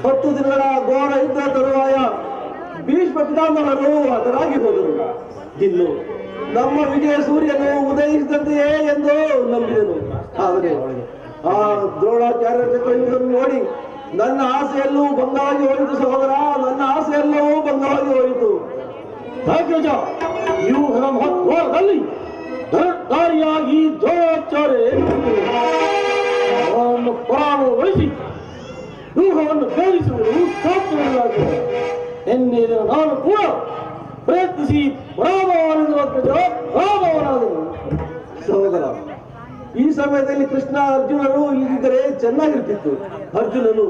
10 ದಿನಗಳ ಘೋರ ಯುದ್ಧ ತರುವಾಯ ಭೀಷ್ಮ ಪಿತಾಮಹರು ಹತರಾಗಿ ಹೋದರು. ಇನ್ನು ನಮ್ಮ ವಿಜಯ ಸೂರ್ಯನು ಉದಯಿಸಿದಂತೆಯೇ ಎಂದು ನಂಬಿದನು. ಆದರೆ ಆ ದ್ರೋಣಾಚಾರ್ಯ ಚಕ್ರಯುಗವನ್ನು ನೋಡಿ ನನ್ನ ಆಸೆಯಲ್ಲೂ ಭಂಗವಾಗಿ ಹೋಯಿತು ಸಹೋದರ, ನನ್ನ ಆಸೆಯೆಲ್ಲವೂ ಭಂಗವಾಗಿ ಹೋಯಿತು. ವ್ಯೂಹದ ಮಹತ್ವದಲ್ಲಿ ಧರ್ಮಕಾರಿಯಾಗಿ ದ್ರೋಣಾಚಾರ್ಯ ಅವರನ್ನು ಪರಾಮರ್ಶಿಸಿ ವ್ಯೂಹವನ್ನು ಭೇದಿಸುವುದು ಸಾಧ್ಯವಿಲ್ಲಾಗಿದೆ. ನಿನ್ನೆ ನಾನು ಕೂಡ ಪ್ರಯತ್ನಿಸಿ ಪರಾಭವನಾದನು. ಸಹೋದರ, ಈ ಸಮಯದಲ್ಲಿ ಕೃಷ್ಣ ಅರ್ಜುನರು ಇಲ್ಲಿದ್ದರೆ ಚೆನ್ನಾಗಿರ್ತಿತ್ತು. ಅರ್ಜುನನು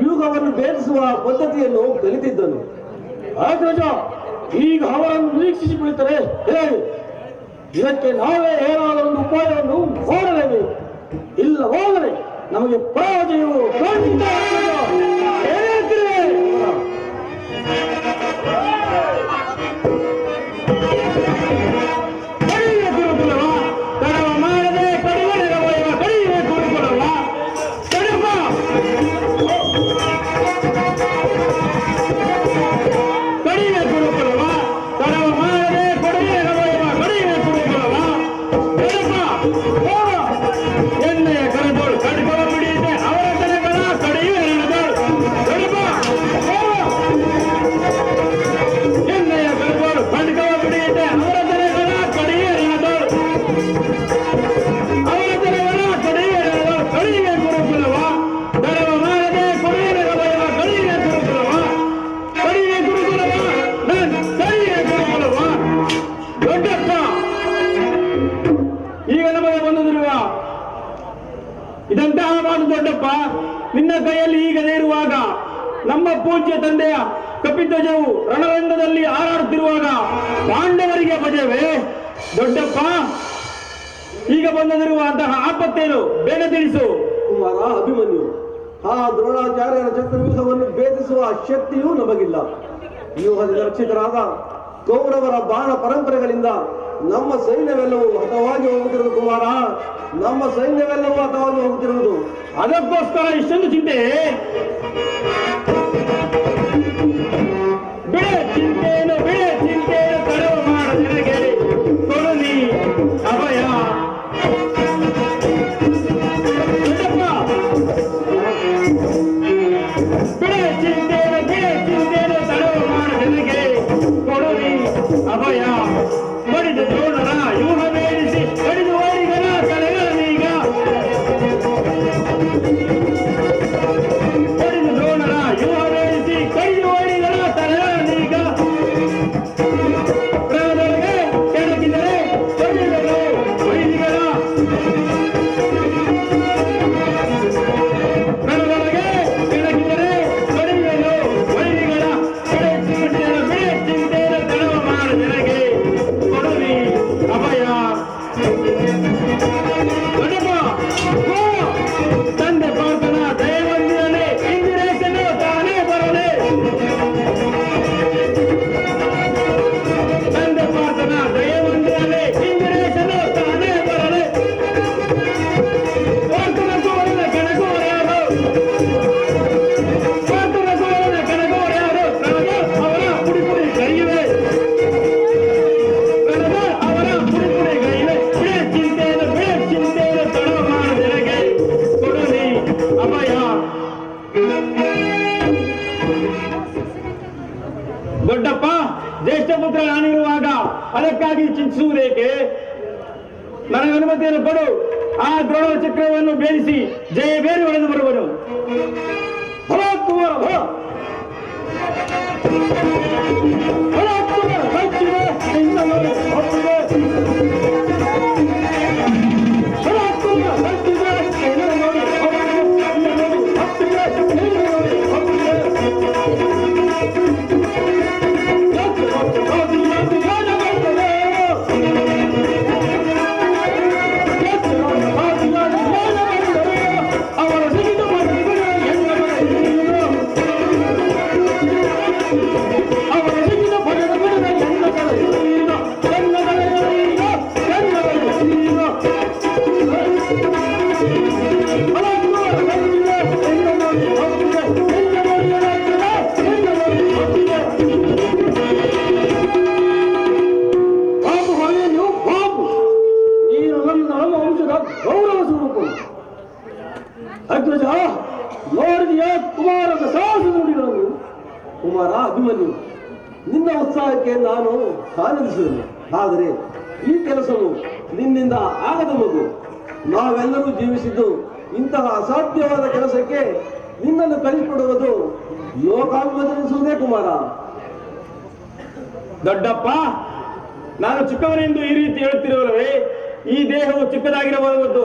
ವ್ಯೂಹವನ್ನು ಭೇದಿಸುವ ಪದ್ಧತಿಯನ್ನು ಕಲಿತಿದ್ದನು. ಅಗ್ರಜ, ಈಗ ಅವರನ್ನು ನಿರೀಕ್ಷಿಸಿ ಬಿಡುತ್ತಾರೆ ಹೇಗೆ? ಇದಕ್ಕೆ ನಾವೇ ಏನಾದರೂ ಒಂದು ಉಪಾಯವನ್ನು ಮಾಡಲೇಬೇಕು. ಇಲ್ಲವಾದರೆ ನಮಗೆ ಪರಾಜಯವು ಖಂಡಿತ. ಇದಂತಹ ಮಾತು ದೊಡ್ಡಪ್ಪ, ನಿನ್ನ ಕೈಯಲ್ಲಿ ಈಗದೇ ಇರುವಾಗ, ನಮ್ಮ ಪೂಜ್ಯ ತಂದೆಯ ಕಪಿಧ್ವಜವು ರಣರಂಗದಲ್ಲಿ ಹಾರಾಡುತ್ತಿರುವಾಗ ಪಾಂಡವರಿಗೆ ಭಜವೇ ದೊಡ್ಡಪ್ಪ? ಈಗ ಬಂದಿರುವಂತಹ ಆಪತ್ತೇನು ಬೇಗ ತಿಳಿಸು. ಕುಮಾರ ಅಭಿಮನ್ಯು, ಆ ದ್ರೋಣಾಚಾರ್ಯರ ಚಕ್ರವ್ಯೂಹವನ್ನು ಭೇದಿಸುವ ಶಕ್ತಿಯೂ ನಮಗಿಲ್ಲ. ವ್ಯೂಹದಿಂದ ರಕ್ಷಿತರಾದ ಕೌರವರ ಬಾಣ ಪರಂಪರೆಗಳಿಂದ ನಮ್ಮ ಸೈನ್ಯವೆಲ್ಲವೂ ಹತವಾಗಿ ಹೋಗುತ್ತಿರುವುದು. ಕುಮಾರ, ನಮ್ಮ ಸೈನ್ಯವೆಲ್ಲವೂ ಹತವಾಗಿ ಹೋಗುತ್ತಿರುವುದು. ಅದಕ್ಕೋಸ್ಕರ ಇಷ್ಟೊಂದು ಚಿಂತೆ? ಬಿಡೆ ಚಿಂತೆಯನ್ನು ಕಡಿಮೆ ಮಾಡ ನಿನಗೆ ಕೊಡು ನೀ ಅಭಯ. ಬಿಡೆ ಚಿಂತೆಯನ್ನು ಕಡಿಮೆ ಮಾಡ ನಿನಗೆ ಕೊಡು ನೀ ಅಭಯ. ಬಡಿದು ದ್ರೋಣರ ವ್ಯೂಹ ಬೇಡಿಸಿ ಬಡಿದು ವೈರಿಗಳ ತಲೆಗಳನ್ನೀಗ ಪುತ್ರ ನಾನಿರುವಾಗ ಅದಕ್ಕಾಗಿ ಚಿಂತಿಸುವುದೇಕೆ? ನನಗೆ ಅನುಮತಿಯನ್ನು ಕೊಡು. ಆ ದ್ರೋಣ ಚಕ್ರವನ್ನು ಭೇದಿಸಿ ಜಯಬೇರಿ ಹೊಡೆದು ಬರುವನು. ಭಲ ಕುಮಾರ ಭಲ. ಭಲ ಕುಮಾರ ಹಚ್ಚಿದೆ ನಿನ್ನ ನೋಡಿ ಹೊತ್ತಿದೆ. ಭಲ ಕುಮಾರ ಹಚ್ಚಿದೆ ನಿನ್ನ ನೋಡಿ ಹೊತ್ತಿದೆ. ನಿನ್ನ ನೋಡಿ ಹೊತ್ತಿದೆ. ನಿನ್ನ ನೋಡಿ ಹೊತ್ತಿದೆ. ಅವರ ಸಿಗಿದ ಗೌರವ ಸ್ವರೂಪವು. ಅಗ್ರಜ, ನೋಡಿದೆಯ ಕುಮಾರದ ಸಾಹಸ ನುಡಿಗಳನ್ನು? ಕುಮಾರ ಅಭಿಮನ್ಯು, ನಿನ್ನ ಉತ್ಸಾಹಕ್ಕೆ ನಾನು ಆನಂದಿಸುವೆನು. ಆದರೆ ಈ ಕೆಲಸವು ನಿನ್ನಿಂದ ಆಗದ ಮಗು. ನಾವೆಲ್ಲರೂ ಜೀವಿಸಿದ್ದು ಇಂತಹ ಅಸಾಧ್ಯವಾದ ಕೆಲಸಕ್ಕೆ ನಿನ್ನನ್ನು ಕಳಿಸಿಕೊಡುವುದು ಲೋಕಾಭಿಮತನಿಸುವುದೇ ಕುಮಾರ. ದೊಡ್ಡಪ್ಪ, ನಾನು ಚಿಕ್ಕವನೆಂದು ಈ ರೀತಿ ಹೇಳುತ್ತಿರುವಲ್ಲವೇ? ಈ ದೇಹವು ಚಿಕ್ಕದಾಗಿರಬಹುದು,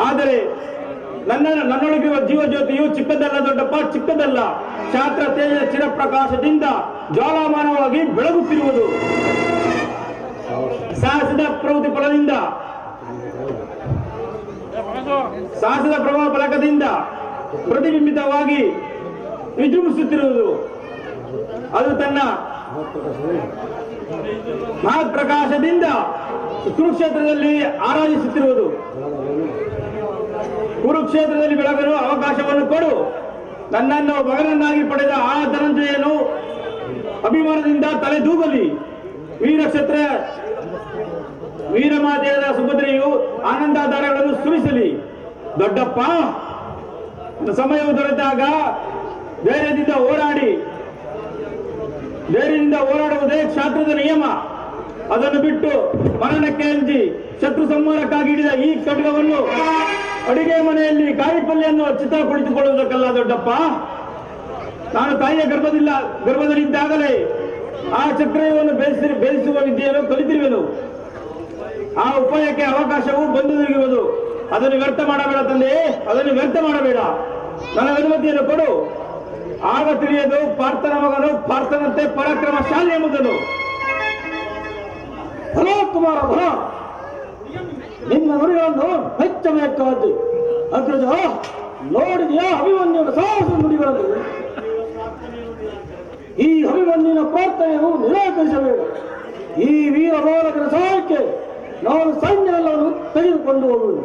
ಆದರೆ ನನ್ನೊಳಗಿರುವ ಜೀವಜ್ಯೋತಿಯು ಚಿಕ್ಕದಲ್ಲ ದೊಡ್ಡಪ್ಪ, ಚಿಕ್ಕದಲ್ಲ. ಶಾಸ್ತ್ರ ತೇಜ ಚಿರಪ್ರಕಾಶದಿಂದ ಜ್ವಾಲಾಮಾನವಾಗಿ ಬೆಳಗುತ್ತಿರುವುದು. ಸಾಹಸದ ಪ್ರವೃತ್ತಿ ಫಲದಿಂದ, ಸಾಹಸದ ಪ್ರಭಾವ ಫಲಕದಿಂದ ಪ್ರತಿಬಿಂಬಿತವಾಗಿ ವಿಜೃಂಭಿಸುತ್ತಿರುವುದು. ಅದು ತನ್ನ ಮಹತ್ ಪ್ರಕಾಶದಿಂದ ಕುರುಕ್ಷೇತ್ರದಲ್ಲಿ ಆರಾಧಿಸುತ್ತಿರುವುದು. ಕುರುಕ್ಷೇತ್ರದಲ್ಲಿ ಬೆಳಗಲು ಅವಕಾಶವನ್ನು ಕೊಡು. ನನ್ನನ್ನು ಮಗನನ್ನಾಗಿ ಪಡೆದ ಆ ಧನಂಜಯನು ಅಭಿಮಾನದಿಂದ ತಲೆದೂಗಲಿ. ವೀರಮಾತೆಯಾದ ಸುಭದ್ರೆಯು ಆನಂದಾಧಾರಗಳನ್ನು ಸುರಿಸಲಿ. ದೊಡ್ಡಪ್ಪ, ಸಮಯವು ದೊರೆತಾಗ ಧೈರ್ಯದಿಂದ ಹೋರಾಡುವುದೇ ಕ್ಷಾತ್ರದ ನಿಯಮ. ಅದನ್ನು ಬಿಟ್ಟು ಮರಣಕ್ಕೆ ಅಂಜಿ ಶತ್ರು ಸಂಹಾರಕ್ಕಾಗಿ ಹಿಡಿದ ಈ ಖಡ್ಗವನ್ನು ಅಡಿಗೆ ಮನೆಯಲ್ಲಿ ಕಾಯಿಪಲ್ಯನ್ನು ಚಿತ್ರ ಕುಳಿತುಕೊಳ್ಳುವುದಕ್ಕಲ್ಲ ದೊಡ್ಡಪ್ಪ. ನಾನು ತಾಯಿಯ ಗರ್ಭದಲ್ಲಿದ್ದಾಗಲೇ ಆ ಚಕ್ರವನ್ನು ಬೇಯಿಸುವ ವಿದ್ಯೆಯನ್ನು ಕಲಿತಿರುವೆನು. ಆ ಉಪಾಯಕ್ಕೆ ಅವಕಾಶವು ಬಂದು ತಿರುಗುವುದು. ಅದನ್ನು ವ್ಯರ್ಥ ಮಾಡಬೇಡ ತಂದೆ, ಅದನ್ನು ವ್ಯರ್ಥ ಮಾಡಬೇಡ. ನನಗೆ ಅನುಮತಿಯನ್ನು ಕೊಡು. ಆಗ ತಿಳಿಯದು ಪಾರ್ಥನ ಮಗನು ಪಾರ್ಥನಂತೆ ಪರಾಕ್ರಮಶಾಲಿ ಎಂಬುದನ್ನು. ಭಲ ಕುಮಾರ ಭಲ. ನಿನ್ನ ನುಡಿಗಳನ್ನು ಮೆಚ್ಚಬೇಕಾದ್ದು. ಅಗ್ರಜ, ನೋಡಿದೆಯಾ ಅಭಿಮನ್ಯುನ ಸಾಹಸ ನುಡಿಗಳನ್ನು? ಈ ಅಭಿಮನ್ಯುನ ಪ್ರಾರ್ಥನೆಯನ್ನು ನಿರಾಕರಿಸಬೇಡ. ಈ ವೀರ ಬಾಲಕರ ಸಹಾಯಕ್ಕೆ ನಾನು ಸೈನ್ಯವೆಲ್ಲವನ್ನು ತೆಗೆದುಕೊಂಡು ಹೋಗುವುದು.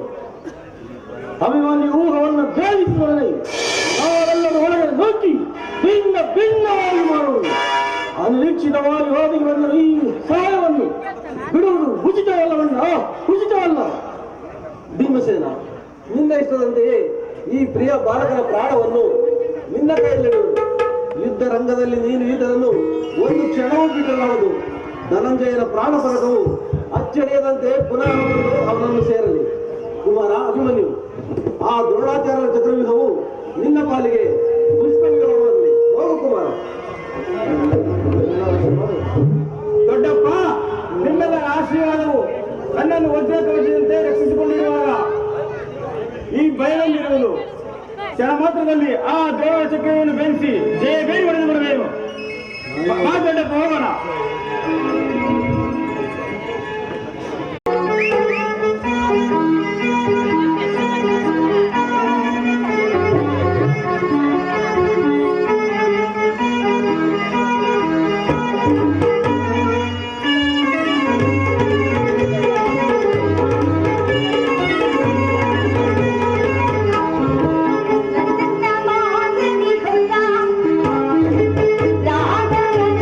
ಅಭಿಮನ್ಯು ಊಹವನ್ನು ಭೇದಿಸಿದರೆ ನಾವೆಲ್ಲರೂ ಒಳಗೆ ನುಗ್ಗಿ ಭಿನ್ನವಾಗಿ ಮಾಡುವುದು. ಅನಿರೀಕ್ಷಿತವಾಗಿ ಹೋಗಿ ಬಂದ ಈ ಸಹಾಯವನ್ನು ಬಿಡುವುದು ಉಚಿತವಲ್ಲ. ಭೀಮಸೇನ, ನಿನ್ನ ಇಷ್ಟದಂತೆಯೇ ಈ ಪ್ರಿಯ ಬಾಲಕನ ಪ್ರಾಣವನ್ನು ನಿನ್ನ ಕೈಯಲ್ಲಿಡುವುದು. ಯುದ್ಧ ರಂಗದಲ್ಲಿ ನೀನು ಈತನನ್ನು ಒಂದು ಕ್ಷಣವೂ ಬಿಡಲಾರದು. ಧನಂಜಯನ ಪ್ರಾಣ ಫಲಕವು ಅಚ್ಚಳಿಯದಂತೆ ಪುನಃ ಅವನನ್ನು ಸೇರಲಿ. ಕುಮಾರ ಅಭಿಮನ್ಯು, ಆ ದ್ರೋಣಾಚಾರ್ಯರ ಚಕ್ರವ್ಯೂಹವು ನಿನ್ನ ಪಾಲಿಗೆ ಪುಷ್ಪವ್ಯೂಹವಾಗಲಿ. ಹೋಗು ಕುಮಾರ. ದೊಡ್ಡಪ್ಪ, ನಿಮ್ಮೆಲ್ಲರ ಆಶೀರ್ವಾದವು ನನ್ನನ್ನು ವಜ್ರಕವಚದಂತೆ ರಕ್ಷಿಸಿಕೊಂಡಿರುವಾಗ ಈ ಭಯದಲ್ಲಿರುವುದು. ಕ್ಷಣ ಮಾತ್ರದಲ್ಲಿ ಆ ದ್ರೋಣ ಚಕ್ರವನ್ನು ಬೆಳೆಸಿ ಜಯಬೇರಿ ಹೊಡೆದು ಬರಬೇಕು. ದೊಡ್ಡಪ್ಪ, ಹೋಗೋಣ. ರಾಮ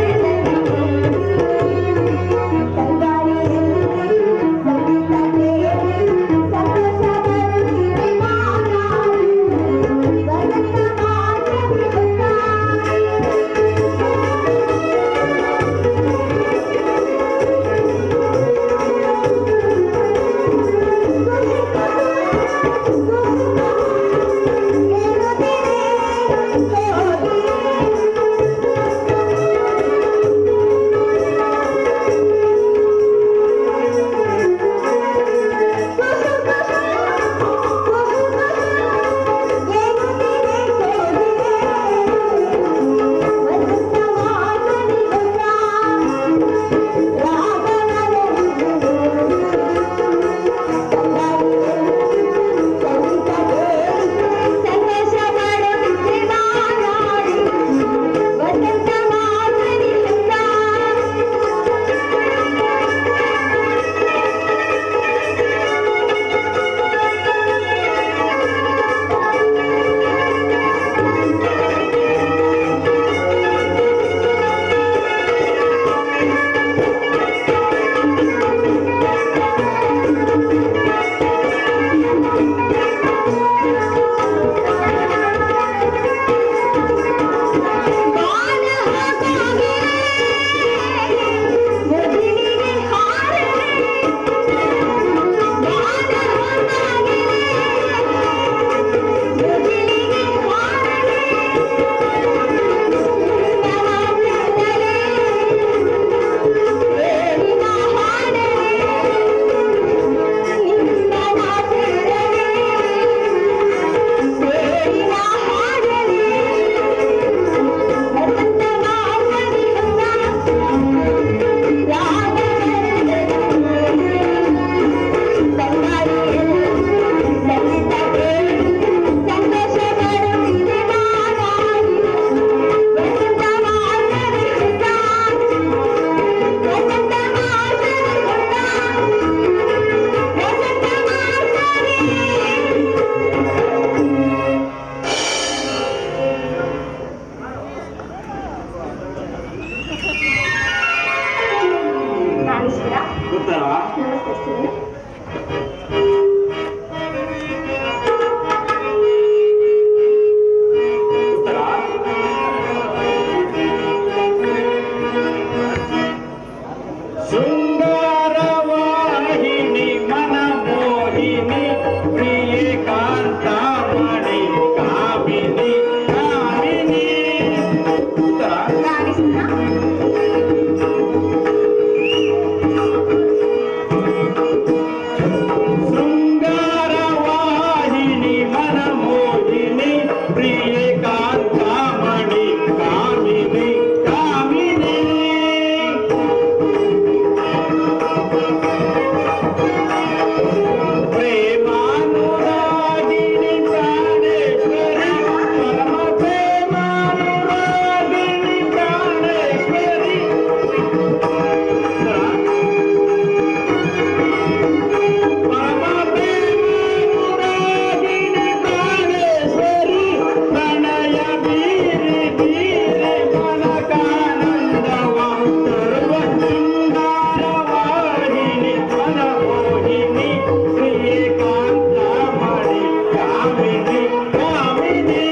ಕಾಮಿನಿ ಕಾಮಿನಿ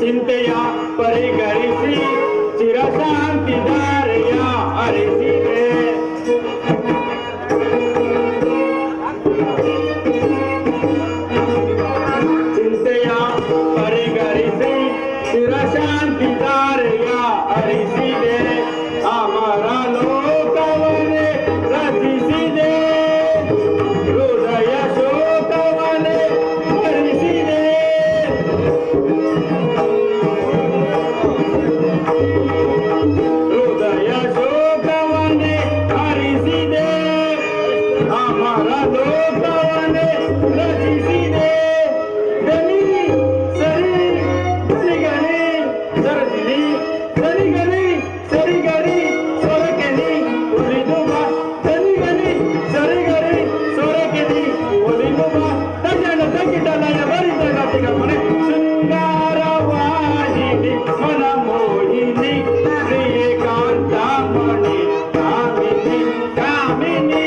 ಚಿಂತೆಯ ಪರಿಗಣಿಸಿ ಚಿರಶಾಂತಿ ದಾರೆಯ ಅರಿಸಿದೆ ಚಿಂತೆಯ ಪರಿಗಣಿಸಿ ಚಿರಶಾಂತಿ ದಾರೆಯ ಅರಿಸಿದೆ ಅಮರ ಲೋಕವನ್ನೇ ರಚಿಸಿದೆ ಹೃದಯ ಶೋಕವನ್ನೇ ಹರಿಸಿದೆ ಹೃದಯ ಶೋಕವನ್ನೇ ಹರಿಸಿದೆ ಅಮರ ಲೋಕವನ್ನೇ ರಚಿಸಿದೆ ದನಿ ಸರಿ ಸರಿಗಣಿ ಸರದಿನಿ ಸರಿಗಣಿ ಸರಿಗರಿ ಸೊರಕೆನಿ ಉಳಿದು ಬಾ ಸರಿಗಣಿ ಸರಿಗರಿ ಸೊರಕೆನಿ ಉಳಿದು ಬಾ ತಜ್ಜನ ತಗ್ಗಿಟಲಯ ಬರಿದ ಗತಿಗ ಮನೆ ಶೃಂಗಾರವಾಹಿನಿ ಮನ ಮೋಹಿನಿ ಪ್ರಿಯ ಕಾಂತಾಮಣಿ ಕಾಮಿನಿ ಕಾಮಿನಿ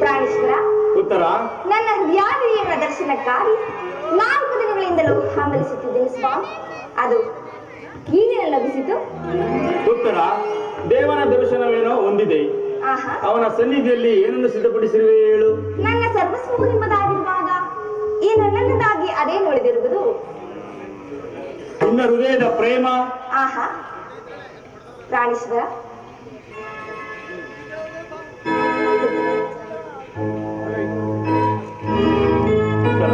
ಪ್ರಾಣೇಶ್ವರ, ಉತ್ತರ ನನ್ನ ಹೃದಯಾದಿಯ ಪ್ರದರ್ಶನಕ್ಕಾಗಿ 4 ದಿನಗಳಿಂದಲೂ ಹಂಬಲಿಸುತ್ತಿದ್ದೇನೆ ಸ್ವಾಮಿ. ಅದು ಏನೇನು ಲಭಿಸಿತು? ಉತ್ತರ ದೇವನ ದರ್ಶನವೇನೋ ಹೊಂದಿದೆ. ಆಹಾ, ಅವನ ಸನ್ನಿಧಿಯಲ್ಲಿ ಏನನ್ನು ಸಿದ್ಧಪಡಿಸಿರುವೆ ಹೇಳು. ನನ್ನ ಸರ್ವಸ್ವವು ನಿಮ್ಮದಾಗಿರುವಾಗ ಈ ನನ್ನದಾಗಿ ಅದೇನು ಉಳಿದಿರುವುದು? ನಿನ್ನ ಹೃದಯದ ಪ್ರೇಮ. ಆಹಾ, ಪ್ರಾಣೇಶ್ವರ, ಉತ್ತರ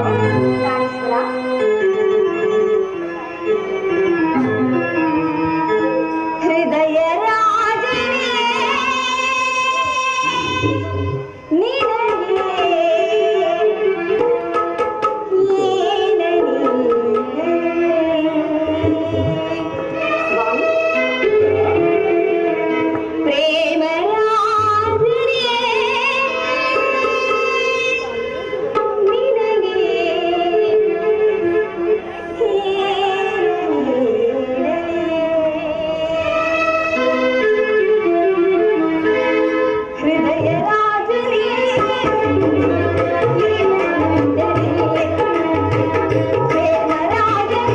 ಪ್ರಾಣೇಶ್ವರ, ಹೃದಯ ರಾಜನೇ ನಿನಗೆ ಸ್ವಾಮಿ, ಪ್ರೇಮ ರಾಜನೇ ನಿನಗೆ ಹೃದಯ ರಾಜನೇ ಪ್ರೇಮ ರಾಜನೇ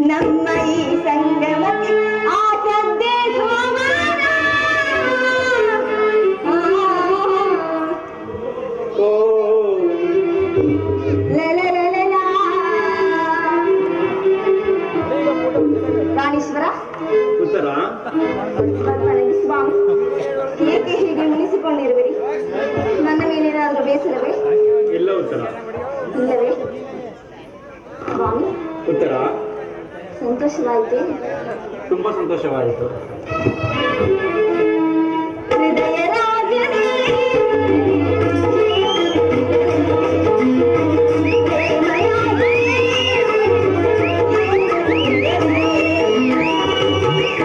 ನಮ್ಮ ಈ ಸಂಗಮಕ್ಕೆ ಆಚದ್ದೇ ಸೋಮಾನ. ಓ ಲಲಲಲಲ. ಪ್ರಾಣೇಶ್ವರ, ಉತ್ತರ ನನಗೆ ಸ್ವಾಮಿ, ಏಕೆ ಹೀಗೆ ಮುನಿಸಿಕೊಂಡಿರುವಿರಿ? ನನ್ನ ಮೇಲೇನಾದರೂ ಬೇಸರವೇ? ಇಲ್ಲ. ಉತ್ತರ ಇಲ್ಲವೇ ಸ್ವಾಮಿ? ಉತ್ತರ ಸಂತೋಷವಾಯಿತೆ. ತುಂಬಾ ಸಂತೋಷವಾಯಿತು. ಹೃದಯ ರಾಜನೇ ಪ್ರೇಮ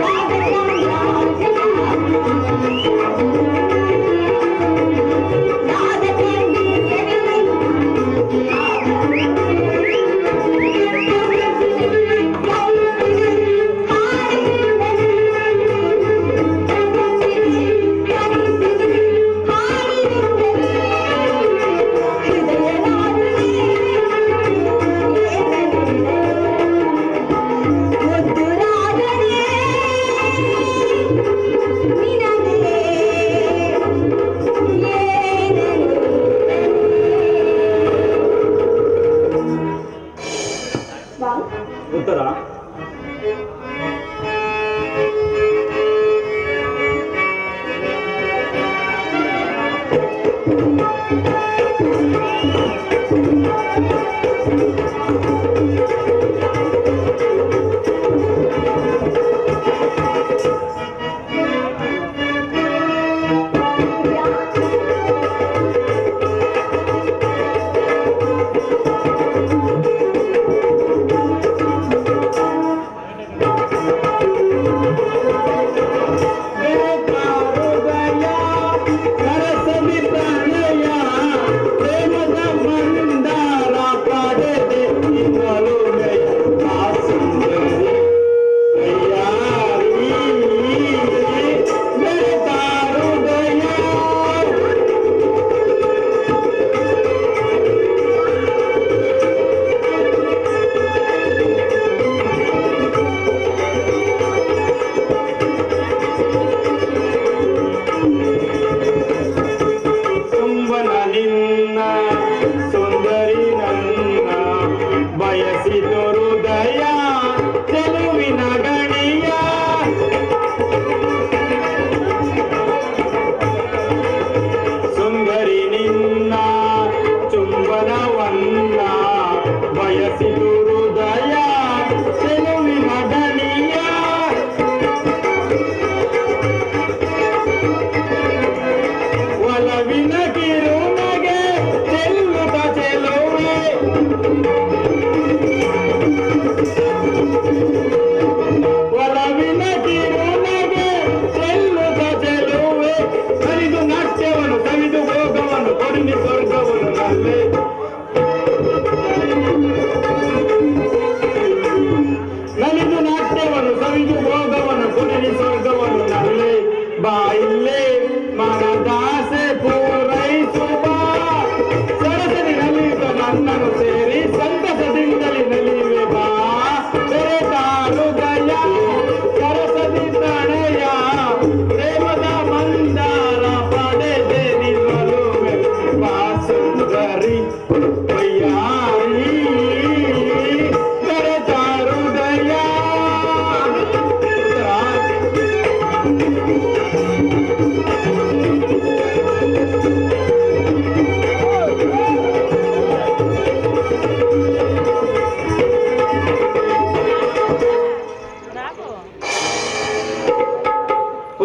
ರಾಜನೇ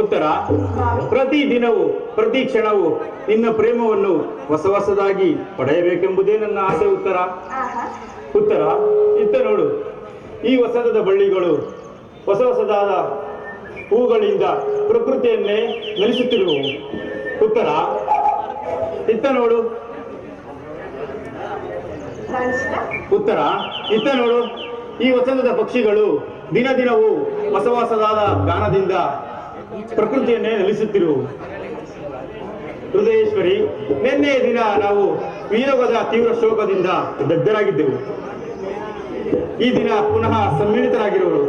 ಉತ್ತರ, ಪ್ರತಿ ದಿನವೂ ಪ್ರತಿ ಕ್ಷಣವೂ ನಿನ್ನ ಪ್ರೇಮವನ್ನು ಹೊಸ ಹೊಸದಾಗಿ ಪಡೆಯಬೇಕೆಂಬುದೇ ನನ್ನ ಆಸೆ. ಉತ್ತರ, ಆಹಾ. ಉತ್ತರ, ಇತ್ತ ನೋಡು, ಈ ವಸಂತದ ಬಳ್ಳಿಗಳು ಹೊಸ ಹೊಸದಾದ ಹೂಗಳಿಂದ ಪ್ರಕೃತಿಯನ್ನೇ ನಲಿಸುತ್ತಿರುವವು. ಉತ್ತರ, ಇತ್ತ ನೋಡು. ಪ್ರಾಣಿಸ್ರ ಉತ್ತರ, ಇತ್ತ ನೋಡು, ಈ ವಸಂತದ ಪಕ್ಷಿಗಳು ದಿನ ದಿನವೂ ಹೊಸ ಹೊಸದಾದ ಗಾನದಿಂದ ಪ್ರಕೃತಿಯನ್ನೇ ನಲಿಸುತ್ತಿರುವವು. ಹೃದಯೇಶ್ವರಿ, ನಿನ್ನೆಯ ದಿನ ನಾವು ವಿಯೋಗದ ತೀವ್ರ ಶೋಕದಿಂದ ದಗ್ಧರಾಗಿದ್ದೆವು. ಈ ದಿನ ಪುನಃ ಸಮ್ಮಿಳಿತರಾಗಿರುವರು.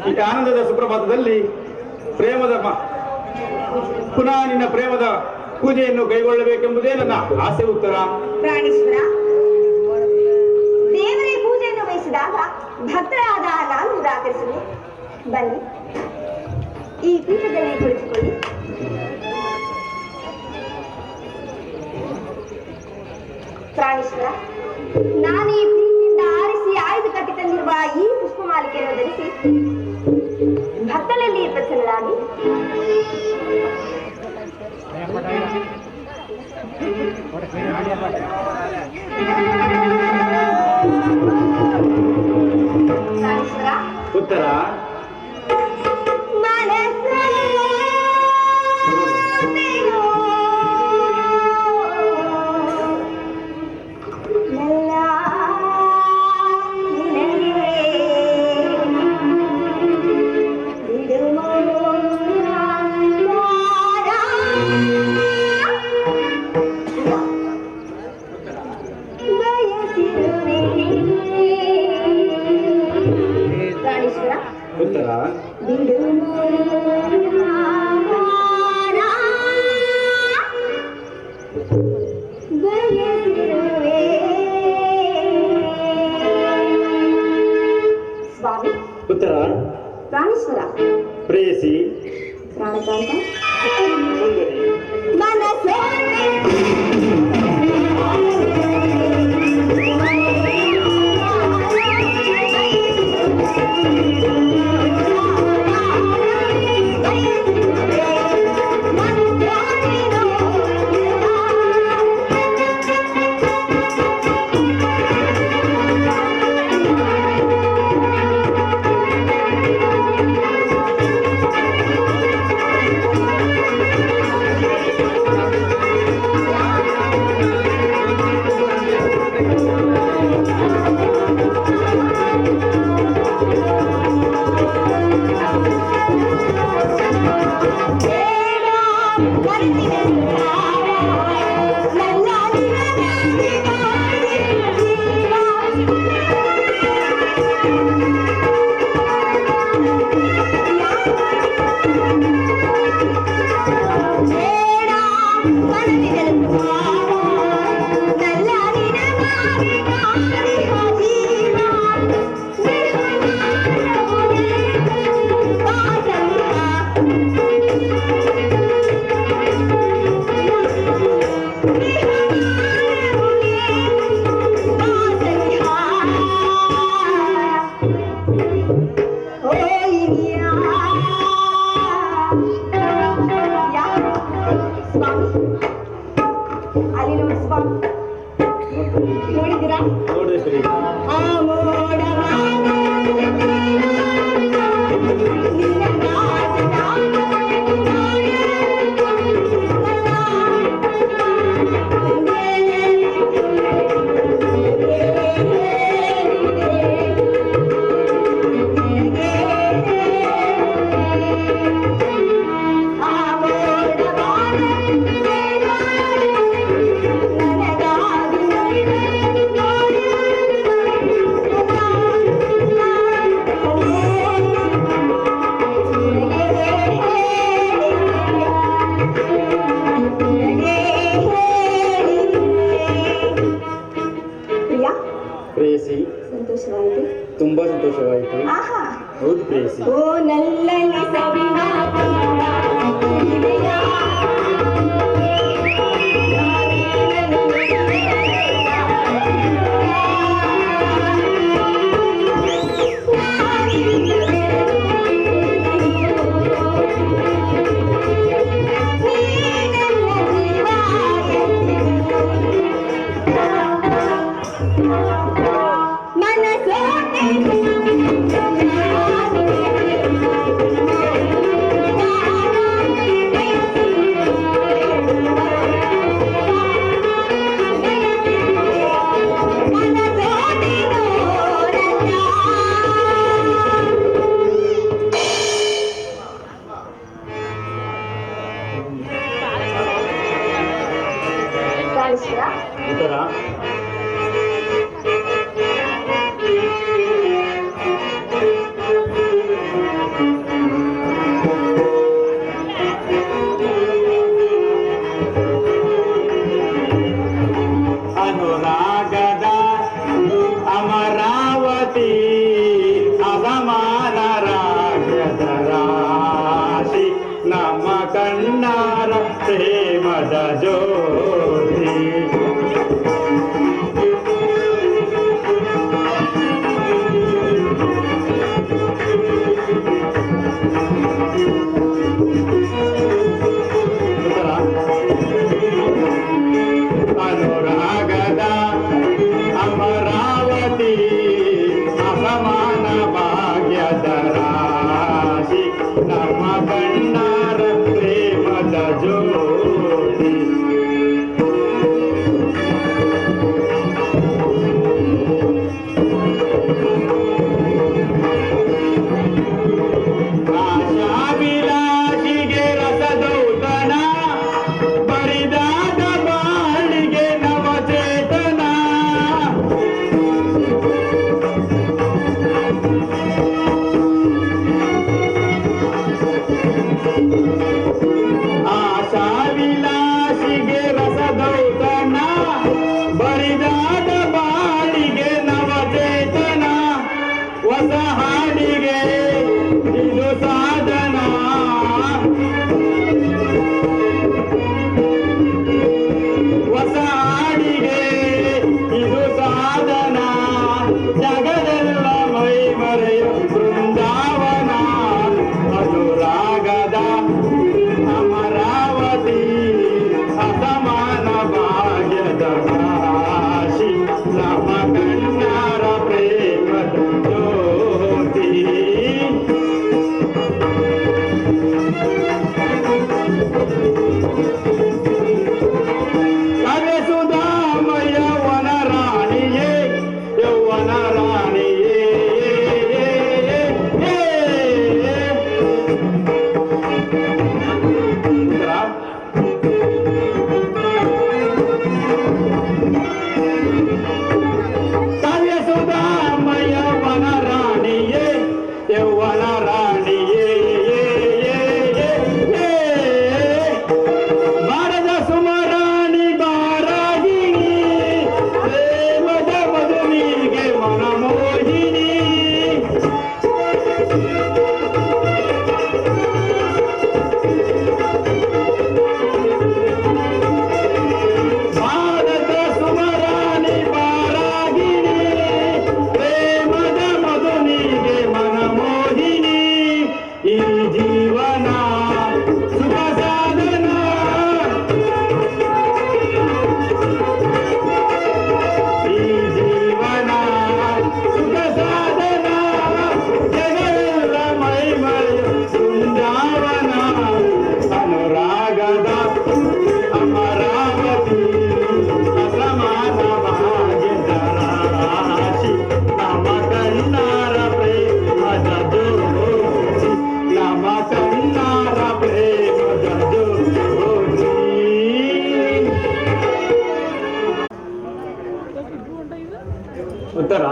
ಈ ಆನಂದದ ಸುಪ್ರಭಾತದಲ್ಲಿ ಪುನಃ ನಿನ್ನ ಪ್ರೇಮದ ಪೂಜೆಯನ್ನು ಕೈಗೊಳ್ಳಬೇಕೆಂಬುದೇ ನನ್ನ ಆಸೆ. ಉತ್ತರ, ಪ್ರಾಣೇಶ್ವರ, ದೇವರೇ ಪೂಜೆಯನ್ನು ವಹಿಸಿದಾಗ ಭಕ್ತರಾದ ನಾನು ನಿರಾಕರಿಸುವೆ. ಬನ್ನಿ, ಈ ಪೀಠದಲ್ಲಿ ಕುಳಿತುಕೊಳ್ಳಿ. ಪ್ರಾಣೇಶ್ವರ, ನಾನು ಈ ಪ್ರೀತಿಯಿಂದ ಆರಿಸಿ ಆಯ್ದು ಕಟ್ಟಿ ತಂದಿರುವ ಈ ಪುಷ್ಪಮಾಲಿಕೆಯನ್ನು ಧರಿಸಿ ಭಕ್ತರಲ್ಲಿ ಪ್ರಸನ್ನರಾಗಿ ಪ್ರಾಣೇಶ್ವರ. ಉತ್ತರ, ಉತ್ತರ, ಸ್ವಾಮಿ. ಉತ್ತರ, ಪ್ರಾಣೇಶ್ವರ, ಪ್ರೇಯಸಿ, ಪ್ರಾಣಕಾಂತ, ಸುಂದರಿ, ಅಲ್ಲಿ ನೋಡಿ ಸ್ವಾಮಿ, ನೋಡಿದ್ದೀರಾ? ನೋಡಿದೆ ಸರಿ. ಆ ಪ್ರೇಯಸಿ, ಸಂತೋಷವಾಯಿತು. ತುಂಬಾ ಸಂತೋಷವಾಯಿತು. ಆಹಾ, ಹೌದು ಪ್ರೇಯಸಿ. ಓ ನಲ್ಲನೆ ಸವಿನಾ ರಾಶಿ ನಮ್ಮ ಕಣ್ಣಾರ ಪ್ರೇಮದ ಜ್ಯೋತಿ. ಅನುರಾಗದ ಅಮರಾವತಿ ಅಸಮಾನ ಭಾಗ್ಯದ ರಾಶಿ ನಮ್ಮ ಕಣ್ಣಾರ ಪ್ರೇಮದ ಜ್ಯೋತಿ. ಆಶಾಭಿಲಾಷಿಗೆ ರಸದೌತಣ ಬರಿದಾದ ಬಾಳಿಗೆ ನವಚೇತನ. ಆಶಾಭಿಲಾಷಿಗೆ ರಸದೌತಣ ಬರಿದಾದ ಬಾಳಿಗೆ ನವಚೇತನ. ಹೊಸ ಹಾಡಿಗೆ ಇದು ಸಾಧನ. ಹೊಸ ಹಾಡಿಗೆ ಇದು ಸಾಧನ. ಜಗದೆಲ್ಲ ಮೈ ಮರೆಯು ಬೃಂದಾವನ. ಅನುರಾಗದ ಅಮರಾವತಿ ಅಸಮಾನ ಭಾಗ್ಯದ ರಾಶಿ ನಮ್ಮ ಕಣ್ಣಾರ ಪ್ರೇಮದ ಜ್ಯೋತಿ. ಕರೆಸುಧಾಮಯ ವನ ರಾಣಿಯೇ ಯೌವನ ರಾಣಿಯೇ. ಕರೆಸುಧಾಮಯ ವನ ರಾಣಿಯೇ ಯೌವನ ರಾಣಿಯೇ. ಭಾರತ ಸುಮರಾಣಿ ಬಾರಾಗಿಣಿ ಪ್ರೇಮದ ಮಧುನಿಗೆ ಮನಮೋಹಿನಿ. ಭಾರತ ಸುಮರಾಣಿ ಬಾರಾಗಿಣಿ ಪ್ರೇಮದ ಮಧುನಿಗೆ ಮನಮೋಹಿನಿ. ಈ ಜೀವನ ಸುಖ ಸಾಧನ. ಈ ಜೀವನ ಸುಖ ಸಾಧನ. ಜಗವೆಲ್ಲ ಮೈ ಮರೆಯು ಬೃಂದಾವನ. ಅನುರಾಗದ ಅಮರಾವತಿ ಅಸಮಾನ ಭಾಗ್ಯದ ರಾಶಿ ನಮ್ಮ ಕಣ್ಣಾರ ಪ್ರೇಮದ ಜ್ಯೋತಿ. ನಮ್ಮ ಕಣ್ಣಾರ ಪ್ರೇಮದ ಜ್ಯೋತಿ. ಉತ್ತರ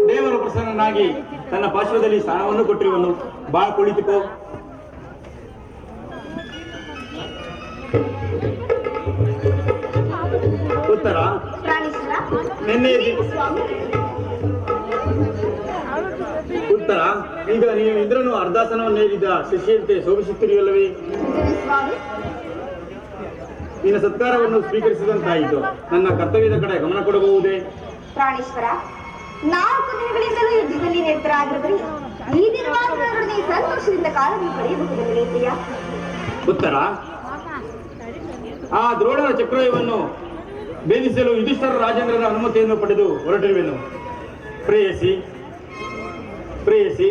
ದೇವರು ಪ್ರಸನ್ನನಾಗಿ ತನ್ನ ಪಾರ್ಶ್ವದಲ್ಲಿ ಸ್ಥಾನವನ್ನು ಕೊಟ್ಟಿರುವನು. ಬಾ ಕುಳಿತುಕೋ. ಉತ್ತರ ಪ್ರಾಣೇಶ್ವರ, ನಿನ್ನೆ ನೀವು ಸ್ವಾಮಿ. ಉತ್ತರ ಈಗ ನೀವು ಇಂದ್ರನು ಅರ್ಧಾಸನವನ್ನೇರಿದ ಶಿಷ್ಯಂತೆ ಶೋಭಿಸುತ್ತಿರುವಲ್ಲವೇ? ನಿಜವೇ ಸ್ವಾಮಿ. ನಿನ್ನ ಸತ್ಕಾರವನ್ನು ಸ್ವೀಕರಿಸಿದಂತಾಯಿತು. ನನ್ನ ಕರ್ತವ್ಯದ ಕಡೆ ಗಮನ ಕೊಡಬಹುದೇ? ಪ್ರಾಣೇಶ್ವರ, 4 ದಿನಗಳಿಂದಲೂ ಯುದ್ಧದಲ್ಲಿ ನಿರತರಾಗಿರುವರಿ ಈ ದಿನವಾದವರೊಡನೆ ಸಂತೋಷದಿಂದ ಕಾಲವನ್ನು ಕಳೆಯಬಹುದಲ್ಲವೇ ಪ್ರಿಯ? ಉತ್ತರ ಆ ದ್ರೋಣನ ಚಕ್ರವ್ಯೂಹವನ್ನು ಭೇದಿಸಲು ಯುಧಿಷ್ಠರ ರಾಜೇಂದ್ರನ ಅನುಮತಿಯನ್ನು ಪಡೆದು ಹೊರಟಿರುವೆನು. ಪ್ರೇಯಸಿ ಪ್ರೇಯಸಿ,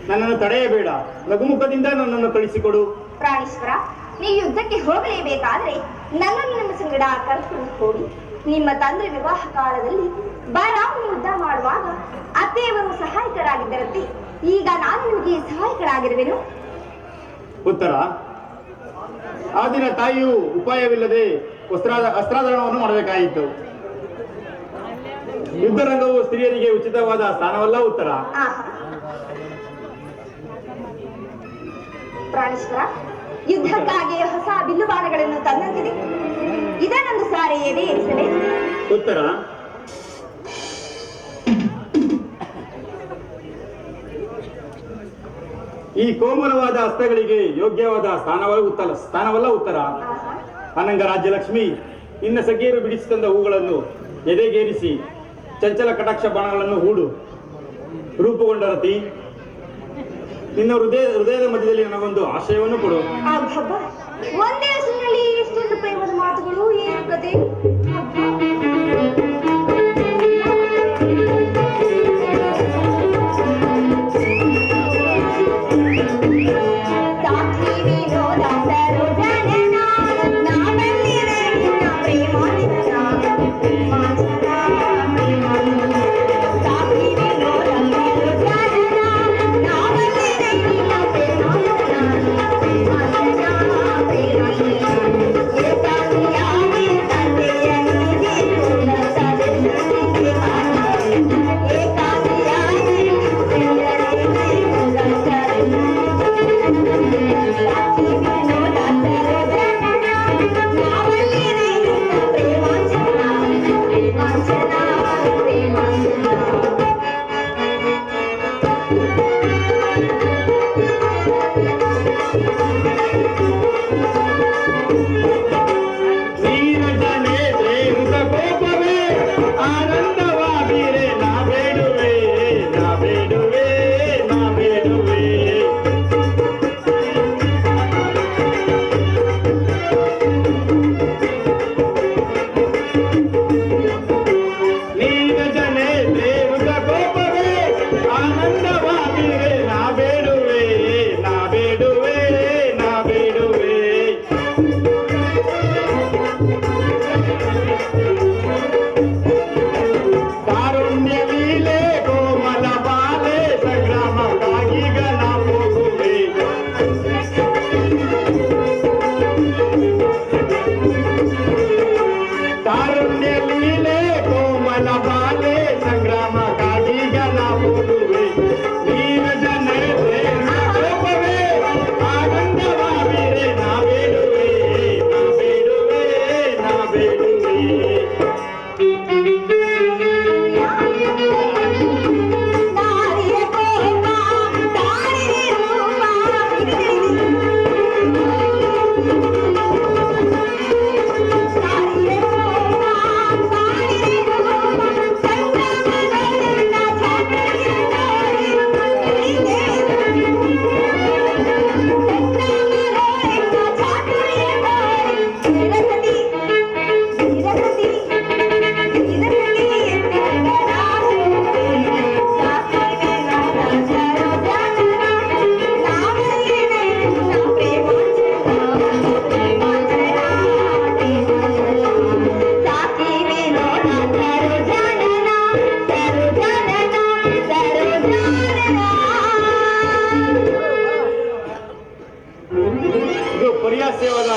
ನನ್ನನ್ನು ತಡೆಯಬೇಡ. ಲಘುಮುಖದಿಂದ ನನ್ನನ್ನು ಕಳಿಸಿಕೊಡು. ಪ್ರಾಣೇಶ್ವರ, ನೀವು ಯುದ್ಧಕ್ಕೆ ಹೋಗಲೇಬೇಕಾದ್ರೆ ನನ್ನನ್ನು ನಿಮ್ಮ ಸಂಗಡ ಕರೆದುಕೊಂಡು ಹೋಗಿ. ನಿಮ್ಮ ತಂದೆ ವಿವಾಹ ಕಾಲದಲ್ಲಿ ಬಲರಾಮನ ಯುದ್ಧ ಮಾಡುವಾಗ ಅತ್ತೆಯವರು ಸಹಾಯಕರಾಗಿದ್ದರಂತೆ. ಈಗ ನಾನು ನಿಮಗೆ ಸಹಾಯಕರಾಗಿರುವೆನು. ಉತ್ತರ ಆ ದಿನ ತಾಯಿಯು ಉಪಾಯವಿಲ್ಲದೆ ಅಸ್ತ್ರಾಧಾರಣವನ್ನು ಮಾಡಬೇಕಾಯಿತು. ಯುದ್ಧರಂಗವು ಸ್ತ್ರೀಯರಿಗೆ ಉಚಿತವಾದ ಸ್ಥಾನವಲ್ಲ. ಉತ್ತರ ಪ್ರಾಣೇಶ್ವರ, ಯುದ್ಧಕ್ಕಾಗಿ ಹೊಸ ಬಿಲ್ಲುಬಾಣಗಳನ್ನು ತಂದಂತಿದೆ. ಇದನ್ನೊಂದು ಸಾರಿ ಏರಿಸಲೇ? ಉತ್ತರ ಈ ಕೋಮಲವಾದ ಹಸ್ತಗಳಿಗೆ ಯೋಗ್ಯವಾದ ಸ್ಥಾನವಲ್ಲ ಉತ್ತರ. ಅನಂಗ ರಾಜ್ಯಲಕ್ಷ್ಮಿ ನಿನ್ನ ಸಖಿಯರು ಬಿಡಿಸಿ ತಂದ ಹೂಗಳನ್ನು ಎದೆಗೇರಿಸಿ ಚಂಚಲ ಕಟಾಕ್ಷ ಬಾಣಗಳನ್ನು ಹೂಡು. ರೂಪುಗೊಂಡ ರತಿ, ನಿನ್ನ ಹೃದಯದ ಮಧ್ಯದಲ್ಲಿ ನನಗೊಂದು ಆಶಯವನ್ನು ಕೊಡು. ಒಂದೇ ಹೆಸರಿನಲ್ಲಿ ಇಷ್ಟೊಂದು ಪ್ರೇಮದ ಮಾತುಗಳು, ಏನು ಕತೆ?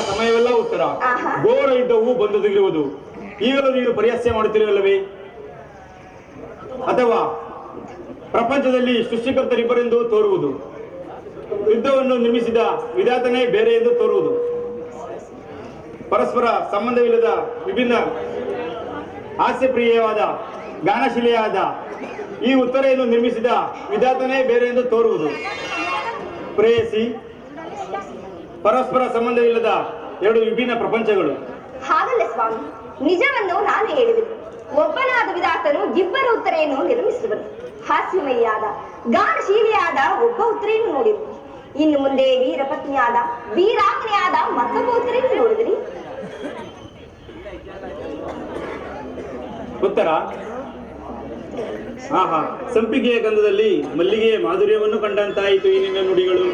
ಸಮಯವೆಲ್ಲ ಉತ್ತರ. ಘೋರ ಯುದ್ಧವು ಬಂದೊದಗಿರುವುದು. ಈಗಲೂ ನೀನು ಪರಿಹಾಸ್ಯ ಮಾಡುತ್ತಿರುವಲ್ಲವೇ? ಅಥವಾ ಪ್ರಪಂಚದಲ್ಲಿ ಸೃಷ್ಟಿಕರ್ತರಿಬ್ಬರೆಂದು ತೋರುವುದು, ಯುದ್ಧವನ್ನು ನಿರ್ಮಿಸಿದ ವಿಧಾತನೇ ಬೇರೆ ಎಂದು ತೋರುವುದು, ಪರಸ್ಪರ ಸಂಬಂಧವಿಲ್ಲದ ವಿಭಿನ್ನ ಹಾಸ್ಯಪ್ರಿಯವಾದ ಗಾನಶೀಲೆಯಾದ ಈ ಉತ್ತರೆಯನ್ನು ನಿರ್ಮಿಸಿದ ವಿಧಾತನೇ ಬೇರೆ ಎಂದು ತೋರುವುದು, ಪ್ರೇಯಸಿ ಪರಸ್ಪರ ಸಂಬಂಧವಿಲ್ಲದ ಎರಡು ವಿಭಿನ್ನ ಪ್ರಪಂಚಗಳು. ಹಾಗಲ್ಲ ಸ್ವಾಮಿ, ನಿಜವನ್ನು ನಾನು ಹೇಳಿದೆನು. ಒಬ್ಬನಾದ ವಿಧಾತನು ಇಬ್ಬರು ಉತ್ತರೆಯನ್ನು ನಿರ್ಮಿಸಿರುವನು. ಹಾಸ್ಯಮಯಿಯಾದ ಗಾನಶೀಲಿಯಾದ ಒಬ್ಬ ಉತ್ತರೆಯನ್ನು ನೋಡಿರುವುದು. ಇನ್ನು ಮುಂದೆ ವೀರಪತ್ನಿಯಾದ ವೀರಾಂಗನೆಯಾದ ಮತ್ತೊಬ್ಬ ಉತ್ತರೆಯನ್ನು ನೋಡಿದ್ರಿ. ಉತ್ತರ ಆಹಾ, ಸಂಪಿಗೆಯ ಗಂಧದಲ್ಲಿ ಮಲ್ಲಿಗೆಯ ಮಾಧುರ್ಯವನ್ನು ಕಂಡಂತಾಯಿತು ಈ ನಿನ್ನ ನುಡಿಗಳು.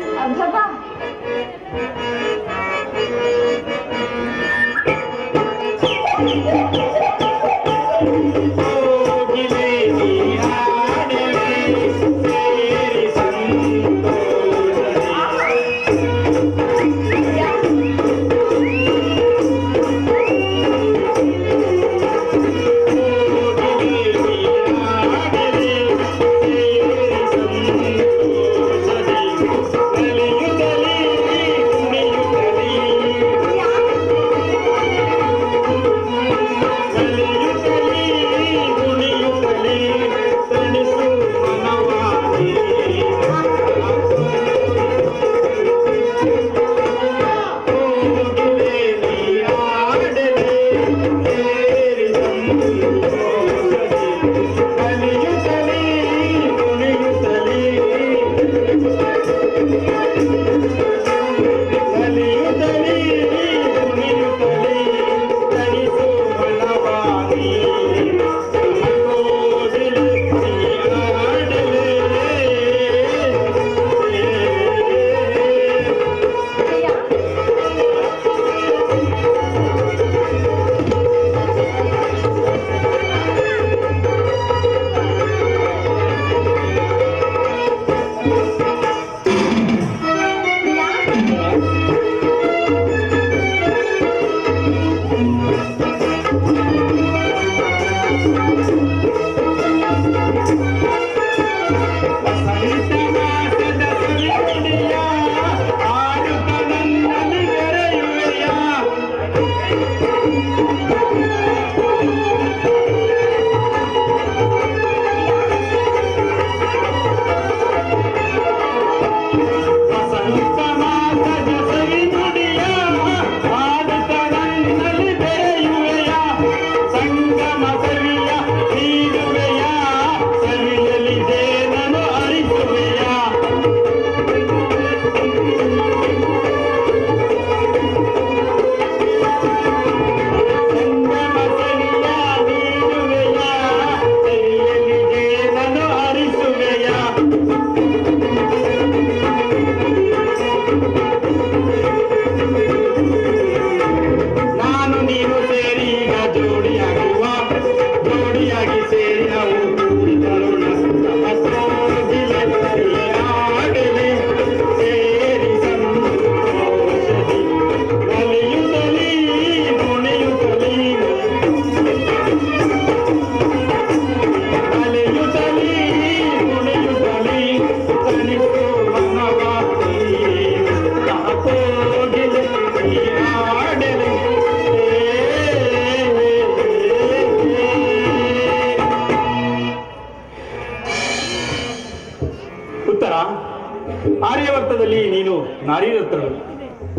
ನಾರೀ ರತ್ನಗಳು.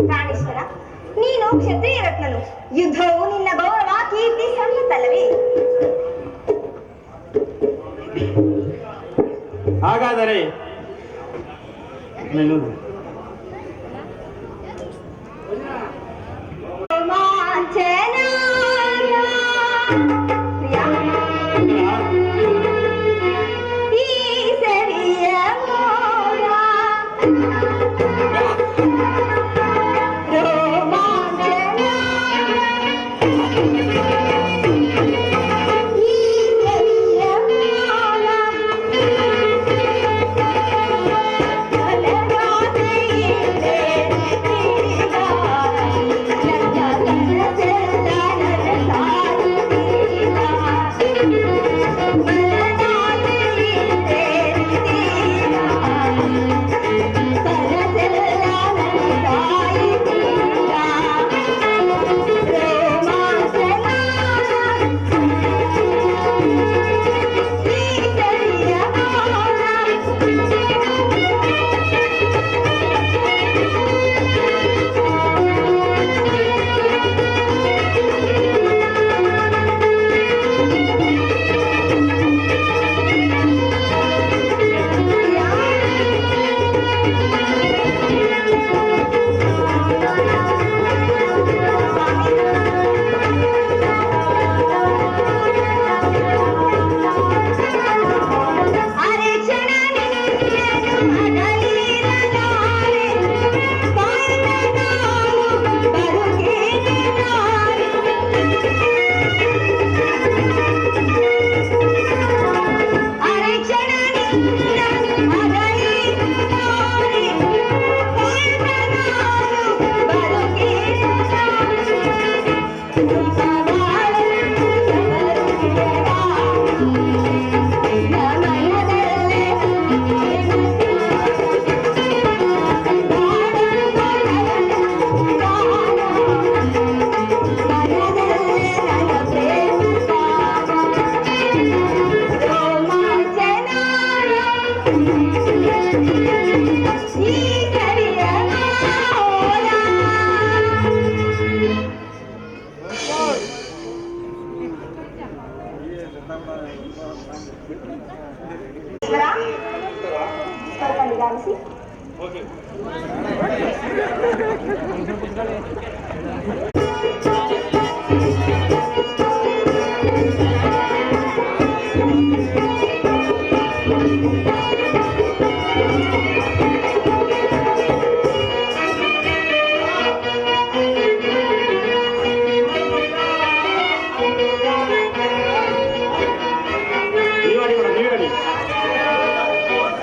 ಪ್ರಾಣೇಶ್ವರ, ನೀನು ಕ್ಷತ್ರಿಯ ರತ್ನನು. ಯುದ್ಧವು ನಿನ್ನ ಗೌರವ ಕೀರ್ತಿ ಸಂಪತ್ತಲ್ಲವೇ? ಹಾಗಾದರೆ ನೀನು ಸ್ವಲ್ಪ ನಿಧಾನಿಸಿ.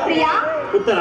ಪ್ರಿಯಾ, ಉತ್ತರ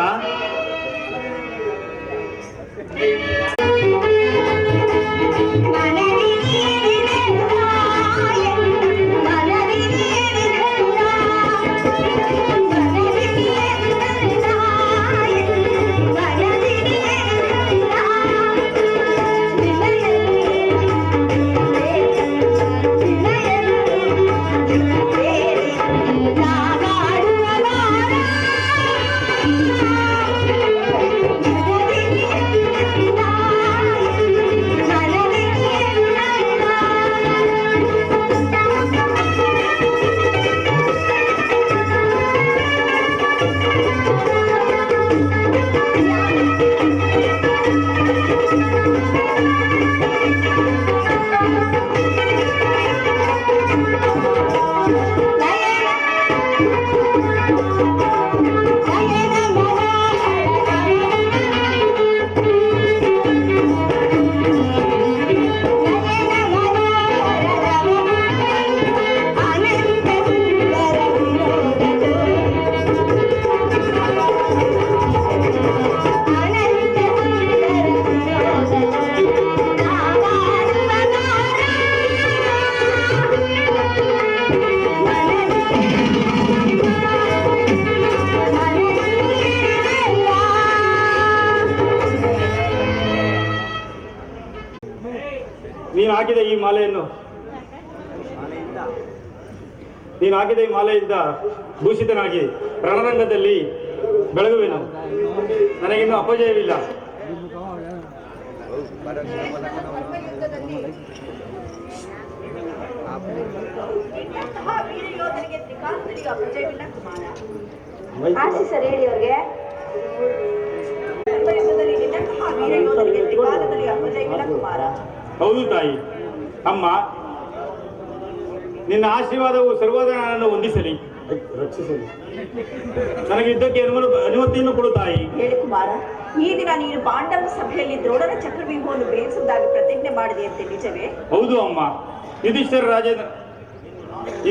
ನೀನು ಹಾಕಿದ ಈ ಮಾಲೆಯಿಂದ ಭೂಷಿತನಾಗಿ ರಣರಂಗದಲ್ಲಿ ಬೆಳಗುವೆನು. ನನಗಿನ್ನೂ ಅಪಜಯವಿಲ್ಲ. ಆಶೀಸರ್ ಹೇಳಿ ಅವ್ರಿಗೆ. ಹೌದು ತಾಯಿ. ಅಮ್ಮ, ನಿನ್ನ ಆಶೀರ್ವಾದವು ಸರ್ವದಾ ನನ್ನನ್ನು ಹೊಂದಿಸಲಿ, ರಕ್ಷಿಸಲಿ. ನನಗೆ ಯುದ್ಧಕ್ಕೆ ಅನುಮತಿಯನ್ನು ಕೊಡು ತಾಯಿ. ಹೇಳಿ ಕುಮಾರ, ಈ ದಿನ ನೀನು ಪಾಂಡವ ಸಭೆಯಲ್ಲಿ ದ್ರೋಣನ ಚಕ್ರವ್ಯೂಹವನ್ನು ಬೇಯಿಸುವುದಾಗಿ ಪ್ರತಿಜ್ಞೆ ಮಾಡಿದೆಯಂತೆ, ನಿಜವೇ? ಹೌದು ಅಮ್ಮ. ಯುಧಿಷ್ಠಿರ ರಾಜೇಂದ್ರ,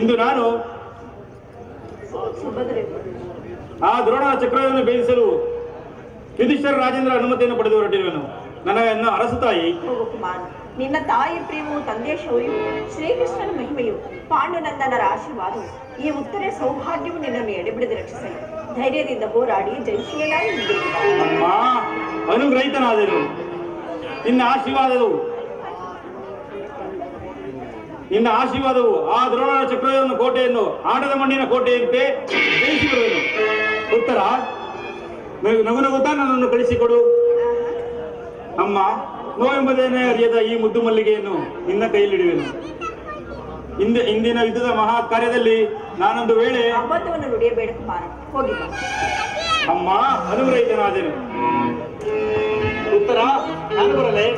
ಇಂದು ನಾನು ಸುಭದ್ರೆ ಆ ದ್ರೋಣನ ಚಕ್ರವನ್ನು ಬೇಯಿಸಲು ಯುಧಿಷ್ಠಿರ ರಾಜೇಂದ್ರ ಅನುಮತಿಯನ್ನು ಪಡೆದು ಹೊರಟಿರುವೆನು. ನನಗನ್ನು ಅರಸು ತಾಯಿ. ಹೋಗು ಕುಮಾರ, ನಿನ್ನ ತಾಯಿ ಪ್ರೇಮವು, ತಂದೆಯ ಶೌರ್ಯವು, ಶ್ರೀಕೃಷ್ಣನ ಮಹಿಮೆಯು, ಪಾಂಡುನಂದನರ ಆಶೀರ್ವಾದವು, ಈ ಉತ್ತರೆ ಸೌಭಾಗ್ಯವು ನಿನ್ನನ್ನು ಎಡೆಬಿಡದೆ ರಕ್ಷಿಸಲಿ. ಧೈರ್ಯದಿಂದ ಹೋರಾಡಿ ಜಯಿಸುವೆನಾಗಿ ಅಮ್ಮ, ಅನುಗ್ರಹಿತನಾದೆನು. ನಿನ್ನ ಆಶೀರ್ವಾದವು ಆ ದ್ರೋಣನ ಚಕ್ರವನ್ನು ಕೋಟೆಯನ್ನು ಆಟದ ಮಣ್ಣಿನ ಕೋಟೆಯಂತೆ ಜಯಿಸಿಬಿಡುವೆನು. ಉತ್ತರ ನಗು ನಗುತ್ತಾ ನನ್ನನ್ನು ಕಳಿಸಿಕೊಡು. ಅಮ್ಮ, ನೋವೆಂಬುದೇನೆ ಅರಿಯದ ಈ ಮುದ್ದು ಮಲ್ಲಿಗೆಯನ್ನು ನಿನ್ನ ಕೈಯಲ್ಲಿಡುವೆನು. ಇಂದಿನ ಯುದ್ಧದ ಮಹಾ ಕಾರ್ಯದಲ್ಲಿ ನಾನೊಂದು ವೇಳೆ ಅಬದ್ಧವನ್ನು ನುಡಿಯಬೇಡ ಕುಮಾರ, ಹೋಗಿ ಬಾ. ಅಮ್ಮ, ಅನುಗ್ರಹಿತನಾದೆನು. ಉತ್ತರ ನಾನು ಬರಲೇ.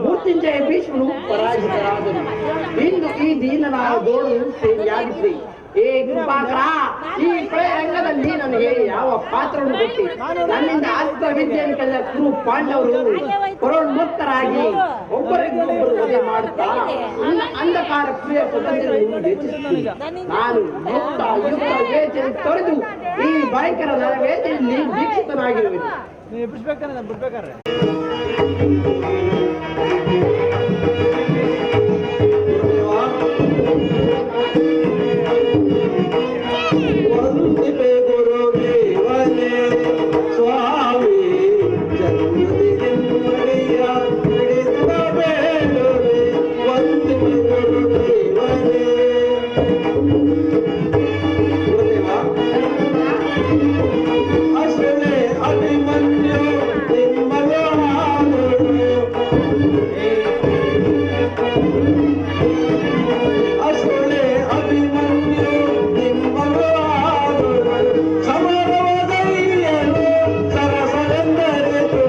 ಮೃತ್ಯುಂಜಯ ಭೀಷ್ಮನು ಪರಾಜಿತರಾದರು. ಇಂದು ಈ ದೀನನಾದ ದ್ರೋಣನು ಸೇರಿಯಾಗಿದ್ರಿ. ಏ ಕೃಪಾಕರ, ಈ ರಂಗದಲ್ಲಿ ನನಗೆ ಯಾವ ಪಾತ್ರವನ್ನು ಕೊಟ್ಟಿ ನನ್ನಿಂದ ಅಸ್ತ್ರ ವಿದ್ಯೆಯನ್ನು ಕಲಿತ ಕುರು ಪಾಂಡವರು ಪರೋನ್ಮುಕ್ತರಾಗಿ ಒಬ್ಬರಿಗೊಬ್ಬರು ವಧೆ ಮಾಡುತ್ತಾ ಅಂಧಕಾರ ಪ್ರಿಯ ಪದ್ಧತಿಯನ್ನು ಹೆಚ್ಚಿಸುತ್ತೀನಿ. ನಾನು ಮುಕ್ತ ಯುಕ್ತ ವೇಚನೆ ತೊರೆದು ಈ ಭಯಂಕರ ವೇಚನೆಯಲ್ಲಿ ದೀಕ್ಷಿತನಾಗಿರುವೆ. ವಂದಿಪೆ ಗುರುದೇವನೇ ಸ್ವಾಮಿ, ಜನ್ಮದಿನಮಡಿಯ ಹಿಡಿದ ಬೇಡುವೆ. ವಂದಿಪೆ ಗುರುದೇವನೇ. ಗುರುದೇವ, ಅಸುಳೆ ಅಭಿಮನ್ಯು ನಿಮ್ಮಗಾರು, ಅಸುಳೆ ಅಭಿಮನ್ಯು ಸಮರವದಯ್ಯನು ಸರಸವೆಂದರೆತು.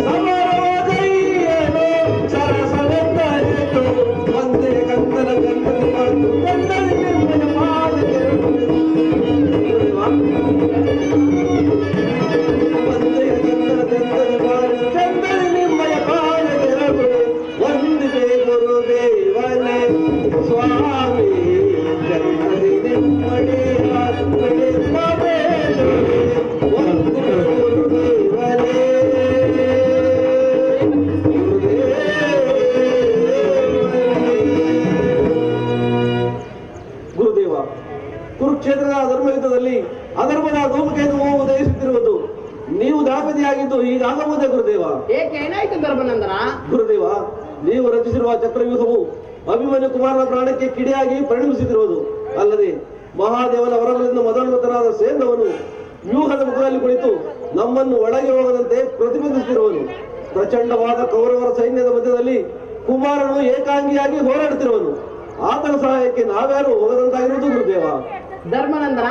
ಸಮರವದಯ್ಯನು ಸರಸವೆಂದರೆತು. ಒಂದೇ ಕಂದನ ಗಂಧದ ಮಾತು ಗಂಧದ ನಿಮ್ಮನ ಪಾದಕ್ಕೆ ಒಂದೇ ಗಂಧದ ಮಾತು ಗಂಧದ ನಿಮ್ಮಯ ಪಾದಕ್ಕೆ ವಂದಿಪೆ ಗುರುದೇವನೇ ಸ್ವಾಮಿ, ಜನ್ಮದಿ ನಿಮ್ಮಡಿಯ ಹಿಡಿದ ಬೇಡುವೆ. ವಂದಿಪೆ ಗುರುದೇವನೇ. ಗುರುದೇವ, ಕುರುಕ್ಷೇತ್ರದ ಧರ್ಮಯುದ್ಧದಲ್ಲಿ ಅಧರ್ಮದ ಧೂಮಕೇತುವು ಉದಯಿಸುತ್ತಿರುವುದು ನೀವು ದಾಪತಿಯಾಗಿದ್ದು ಹೀಗಾಗಬಹುದೇ ಗುರುದೇವ? ಏಕೆ, ಏನಾಯ್ತು ಧರ್ಮನಂದನ? ಗುರುದೇವ, ನೀವು ರಚಿಸಿರುವ ಚಕ್ರವ್ಯೂಹವು ಅಭಿಮನ್ಯು ಕುಮಾರನ ಪ್ರಾಣಕ್ಕೆ ಕಿಡಿಯಾಗಿ ಪರಿಣಮಿಸುತ್ತಿರುವುದು ಅಲ್ಲದೆ ಮಹಾದೇವನ ವರಗಳಿಂದ ಮೊದಲುತನಾದ ಸೇಂದ್ರವನು ವ್ಯೂಹದ ಮುಖದಲ್ಲಿ ಕುಳಿತು ನಮ್ಮನ್ನು ಒಳಗೆ ಹೋಗದಂತೆ ಪ್ರತಿಬಂಧಿಸುತ್ತಿರುವನು. ಪ್ರಚಂಡವಾದ ಕೌರವರ ಸೈನ್ಯದ ಮಧ್ಯದಲ್ಲಿ ಕುಮಾರನು ಏಕಾಂಗಿಯಾಗಿ ಹೋರಾಡುತ್ತಿರುವನು. ಆತನ ಸಹಾಯಕ್ಕೆ ನಾವ್ಯಾರು ಹೋಗದಂತಾಗಿರುವುದು ಗುರುದೇವ. ಧರ್ಮನಂದನ,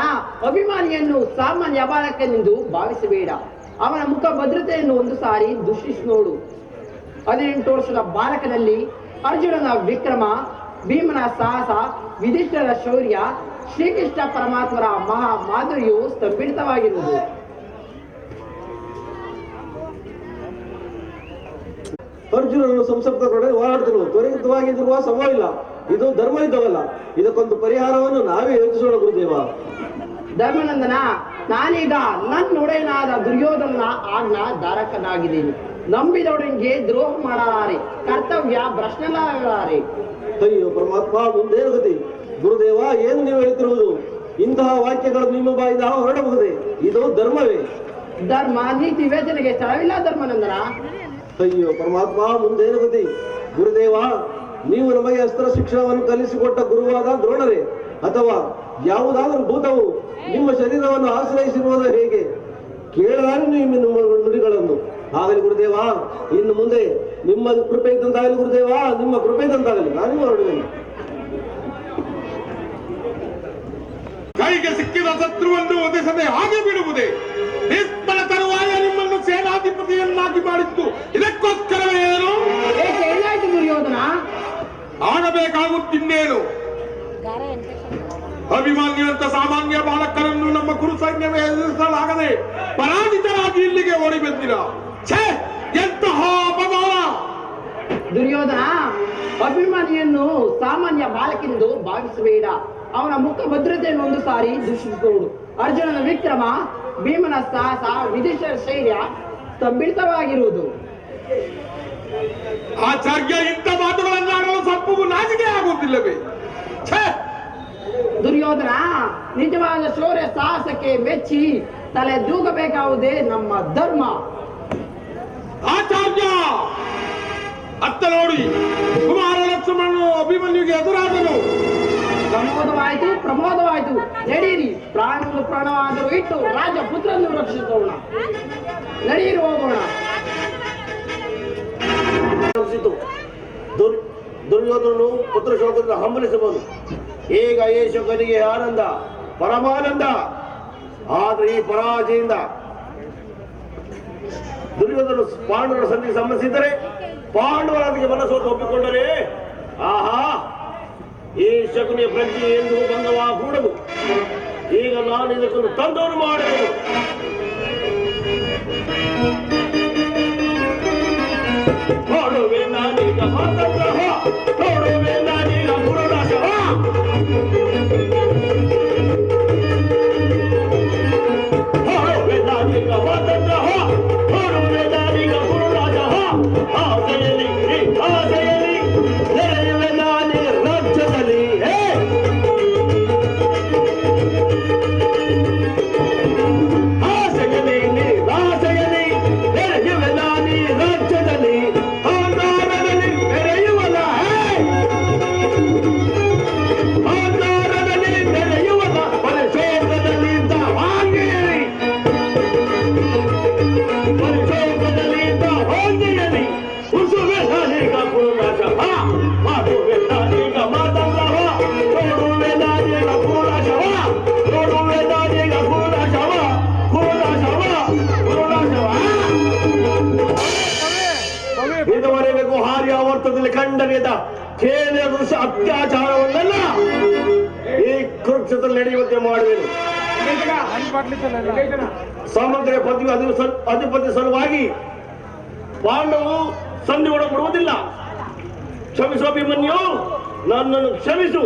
ಅಭಿಮಾನಿಯನ್ನು ಸಾಮಾನ್ಯ ಬಾಲಕನೆಂದು ಭಾವಿಸಬೇಡ. ಅವನ ಮುಖ ಭದ್ರತೆಯನ್ನು ಒಂದು ಸಾರಿ ದೃಷ್ಟಿಸಿ ನೋಡು. 18 ವರ್ಷದ ಬಾಲಕನಲ್ಲಿ ಅರ್ಜುನನ ವಿಕ್ರಮ, ಭೀಮನ ಸಾಹಸ, ಯುಧಿಷ್ಠಿರನ ಶೌರ್ಯ, ಶ್ರೀಕೃಷ್ಣ ಪರಮಾತ್ಮರ ಮಹಾ ಮಾಧುರ್ಯವು ಸ್ತಂಭಿತವಾಗಿರುವುದು. ಅರ್ಜುನನು ಸಂಸಪ್ತರೊಡನೆ ಹೋರಾಡುತ್ತಿರುವ ತ್ವರಿತವಾಗಿರುವ ಸಮಯವಿಲ್ಲ. ಇದು ಧರ್ಮ ಯುದ್ಧವಲ್ಲ. ಇದಕ್ಕೊಂದು ಪರಿಹಾರವನ್ನು ನಾವೇ ಯೋಚಿಸೋಣ ಗುರುದೇವ. ಧರ್ಮನಂದನ, ನಾನೀಗ ನನ್ನೊಡೆಯನಾದ ದುರ್ಯೋಧನನ ಆಜ್ಞಾ ಧಾರಕನಾಗಿದ್ದೀನಿ. ನಂಬಿದವನಿಗೆ ದ್ರೋಹ ಮಾಡಲಾರೆ, ಕರ್ತವ್ಯ ಭ್ರಷ್ಟನಾಗಲಾರೆ. ಅಯ್ಯೋ ಪರಮಾತ್ಮ, ಮುಂದೇನು ಗತಿ? ಗುರುದೇವ, ಏನು ನೀವು ಹೇಳ್ತಿರುವುದು? ಇಂತಹ ವಾಕ್ಯಗಳು ನಿಮ್ಮ ಬಾಯಿಂದ ಹೊರಡಬಹುದೇ? ಇದು ಧರ್ಮವೇ? ಧರ್ಮ ನೀತಿ ವಿವೇಚನೆಗೆ ಸ್ಥಳವಿಲ್ಲ ಧರ್ಮನಂದನ. ಅಯ್ಯೋ ಪರಮಾತ್ಮ, ಮುಂದೇನು ಗತಿ? ಗುರುದೇವ, ನೀವು ನಮಗೆ ಅಸ್ತ್ರ ಶಿಕ್ಷಣವನ್ನು ಕಲಿಸಿಕೊಟ್ಟ ಗುರುವಾದ ದ್ರೋಣರೇ, ಅಥವಾ ಯಾವುದಾದರೂ ಭೂತವು ನಿಮ್ಮ ಶರೀರವನ್ನು ಆಶ್ರಯಿಸಿರುವುದು ಹೇಗೆ? ಕೇಳಲಾರೆ ನಿಮ್ಮ ನುಡಿಗಳನ್ನು. ಆಗಲಿ ಗುರುದೇವ, ಇನ್ನು ಮುಂದೆ ನಿಮ್ಮ ಕೃಪೆ ಇದ್ದಂತಾಗಲಿ ಗುರುದೇವ, ನಿಮ್ಮ ಕೃಪೆ ಇದ್ದಂತಾಗಲಿ. ನಾನು ಹೊರಡುತ್ತೇನೆ. ಕೈಗೆ ಸಿಕ್ಕಿದ ಶತ್ರುವನ್ನು ಒದೆಸದೆ ಹಾಗೆ ಬಿಡುವುದೇ? ನಿಷ್ಫಲ ತರುವಾಯ ನಿಮ್ಮನ್ನು ಸೇನಾಧಿಪತಿಯನ್ನಾಗಿ ಮಾಡಿದ್ದು ಇದಕ್ಕೋಸ್ಕರವೇ ಏನು? ಏನಾಯ್ತು ದುರ್ಯೋಧನ? ಆಗಬೇಕಾಗುತ್ತಿನ್ನೇನು? ಅಭಿಮಾನ್ಯಂತ ಸಾಮಾನ್ಯ ಬಾಲಕರನ್ನು ನಮ್ಮ ಕುರು ಸೈನ್ಯವೇ ಎದುರಿಸಲಾಗದೆ ಪರಾಜಿತರಾಗಿ ಇಲ್ಲಿಗೆ ಓಡಿ ಬಂದಿರ. ಛೇ, ಎಂತಹ ಅಪಮಾನ! ದುರ್ಯೋಧನ, ಅಭಿಮಾನಿಯನ್ನು ಸಾಮಾನ್ಯ ಬಾಲಕೆಂದು ಭಾವಿಸಬೇಡ. ಅವನ ಮುಖ ಭದ್ರತೆಯನ್ನು ಒಂದು ಸಾರಿ ದೂಷಿಸಿದೋಡು. ಅರ್ಜುನನ ವಿಕ್ರಮ, ಭೀಮನ ಸಾಹಸ, ವಿಧಿಷರ ಶೈರ್ಯ ಸ್ತಂಭಿತವಾಗಿರುವುದು. ಆಚಾರ್ಯ, ಇಂಥ ಮಾತುಗಳನ್ನಾಡಲು ಸ್ವಲ್ಪವೂ ನಾಚಿಕೆ ಆಗುತ್ತಿಲ್ಲವೇ? ಛೇ! ದುರ್ಯೋಧನ, ನಿಜವಾದ ಶೌರ್ಯ ಸಾಹಸಕ್ಕೆ ಮೆಚ್ಚಿ ತಲೆ ದೂಗಬೇಕಾವುದೇ ನಮ್ಮ ಧರ್ಮ. ಆಚಾರ್ಯ, ಅತ್ತ ನೋಡಿ, ಕುಮಾರ ಲಕ್ಷ್ಮಣನು ಅಭಿಮನ್ಯುಗೆ ಎದುರಾದನು. ಪ್ರಮೋದವಾಯಿತು. ನಡೀರಿ, ಪ್ರಾಣವನ್ನು ಪ್ರಾಣವಾದರೂ ಇಟ್ಟು ರಾಜಪುತ್ರನ್ನು ರಕ್ಷಿಸೋಣ. ನಡೀರಿ, ಹೋಗೋಣ. ದುರ್ಯೋಧನನು ಪುತ್ರ ಶೋಕದಿಂದ ಹಂಬಲಿಸಬಹುದು. ಈಗ ಈ ಶೋಕನಿಗೆ ಆನಂದ, ಪರಮಾನಂದ. ಆದ್ರೆ ಈ ಪರಾಜಯದಿಂದ ದುರ್ಯೋಧನ ಪಾಂಡವರ ಸಂಧಿಗೆ ಸಂಬಂಧಿಸಿದರೆ, ಪಾಂಡವರಾದಿಗೆ ಮನಸ್ಸೋದು ಒಪ್ಪಿಕೊಂಡರೆ, ಆಹಾ, ಈ ಶಕುನಿಯ ಪ್ರಜ್ಞೆ ಎಂದು ಭಂಗವಾಗೂಡದು. ಈಗ ನಾನು ಇದಕ್ಕೊಂದು ತಂದವರು ಮಾಡುವುದು. ನೋಡುವೆ ನಾನೀಗ ಮಾತಂತಹ, ನೋಡುವೆ ನಾನೀಗ ಗುರುನಾಶವ. ನೋಡುವೆ ನಾನೀಗ ಮಾತಂತಹ, ನೋಡುವೆ ನಾನೀಗ ಗುರುನಾಶವ. ಆಸೆಯಲ್ಲಿ ನೆರೆಯುವೆ ನಾನೀಗ ರಾಜ್ಯದಲ್ಲಿ. ಆಸೆಯಲ್ಲಿ ನೆರೆಯುವೆ ನಾನೀ ರಾಜ್ಯದಲ್ಲಿ. ಇದುವರೆಗೂ ಹಾರ್ಯಾವರ್ತದಲ್ಲಿ ಕಂಡರಿಯದ ಕೇಂದ್ರ ದೃಶ್ಯ ಅತ್ಯಾಚಾರವನ್ನೆಲ್ಲ ಈ ಕುರುಕ್ಷೇತ್ರದಲ್ಲಿ ನಡೆಯುವಂತೆ ಮಾಡುವೆನು. ಸಮಗ್ರ ಅಧಿಪತಿ ಸಲುವಾಗಿ ಪಾಂಡವರು ಸಂಧಿ ಒಳಪಡುವುದಿಲ್ಲ. ಕ್ಷಮಿಸು ಅಭಿಮನ್ಯು, ನನ್ನನ್ನು ಕ್ಷಮಿಸು.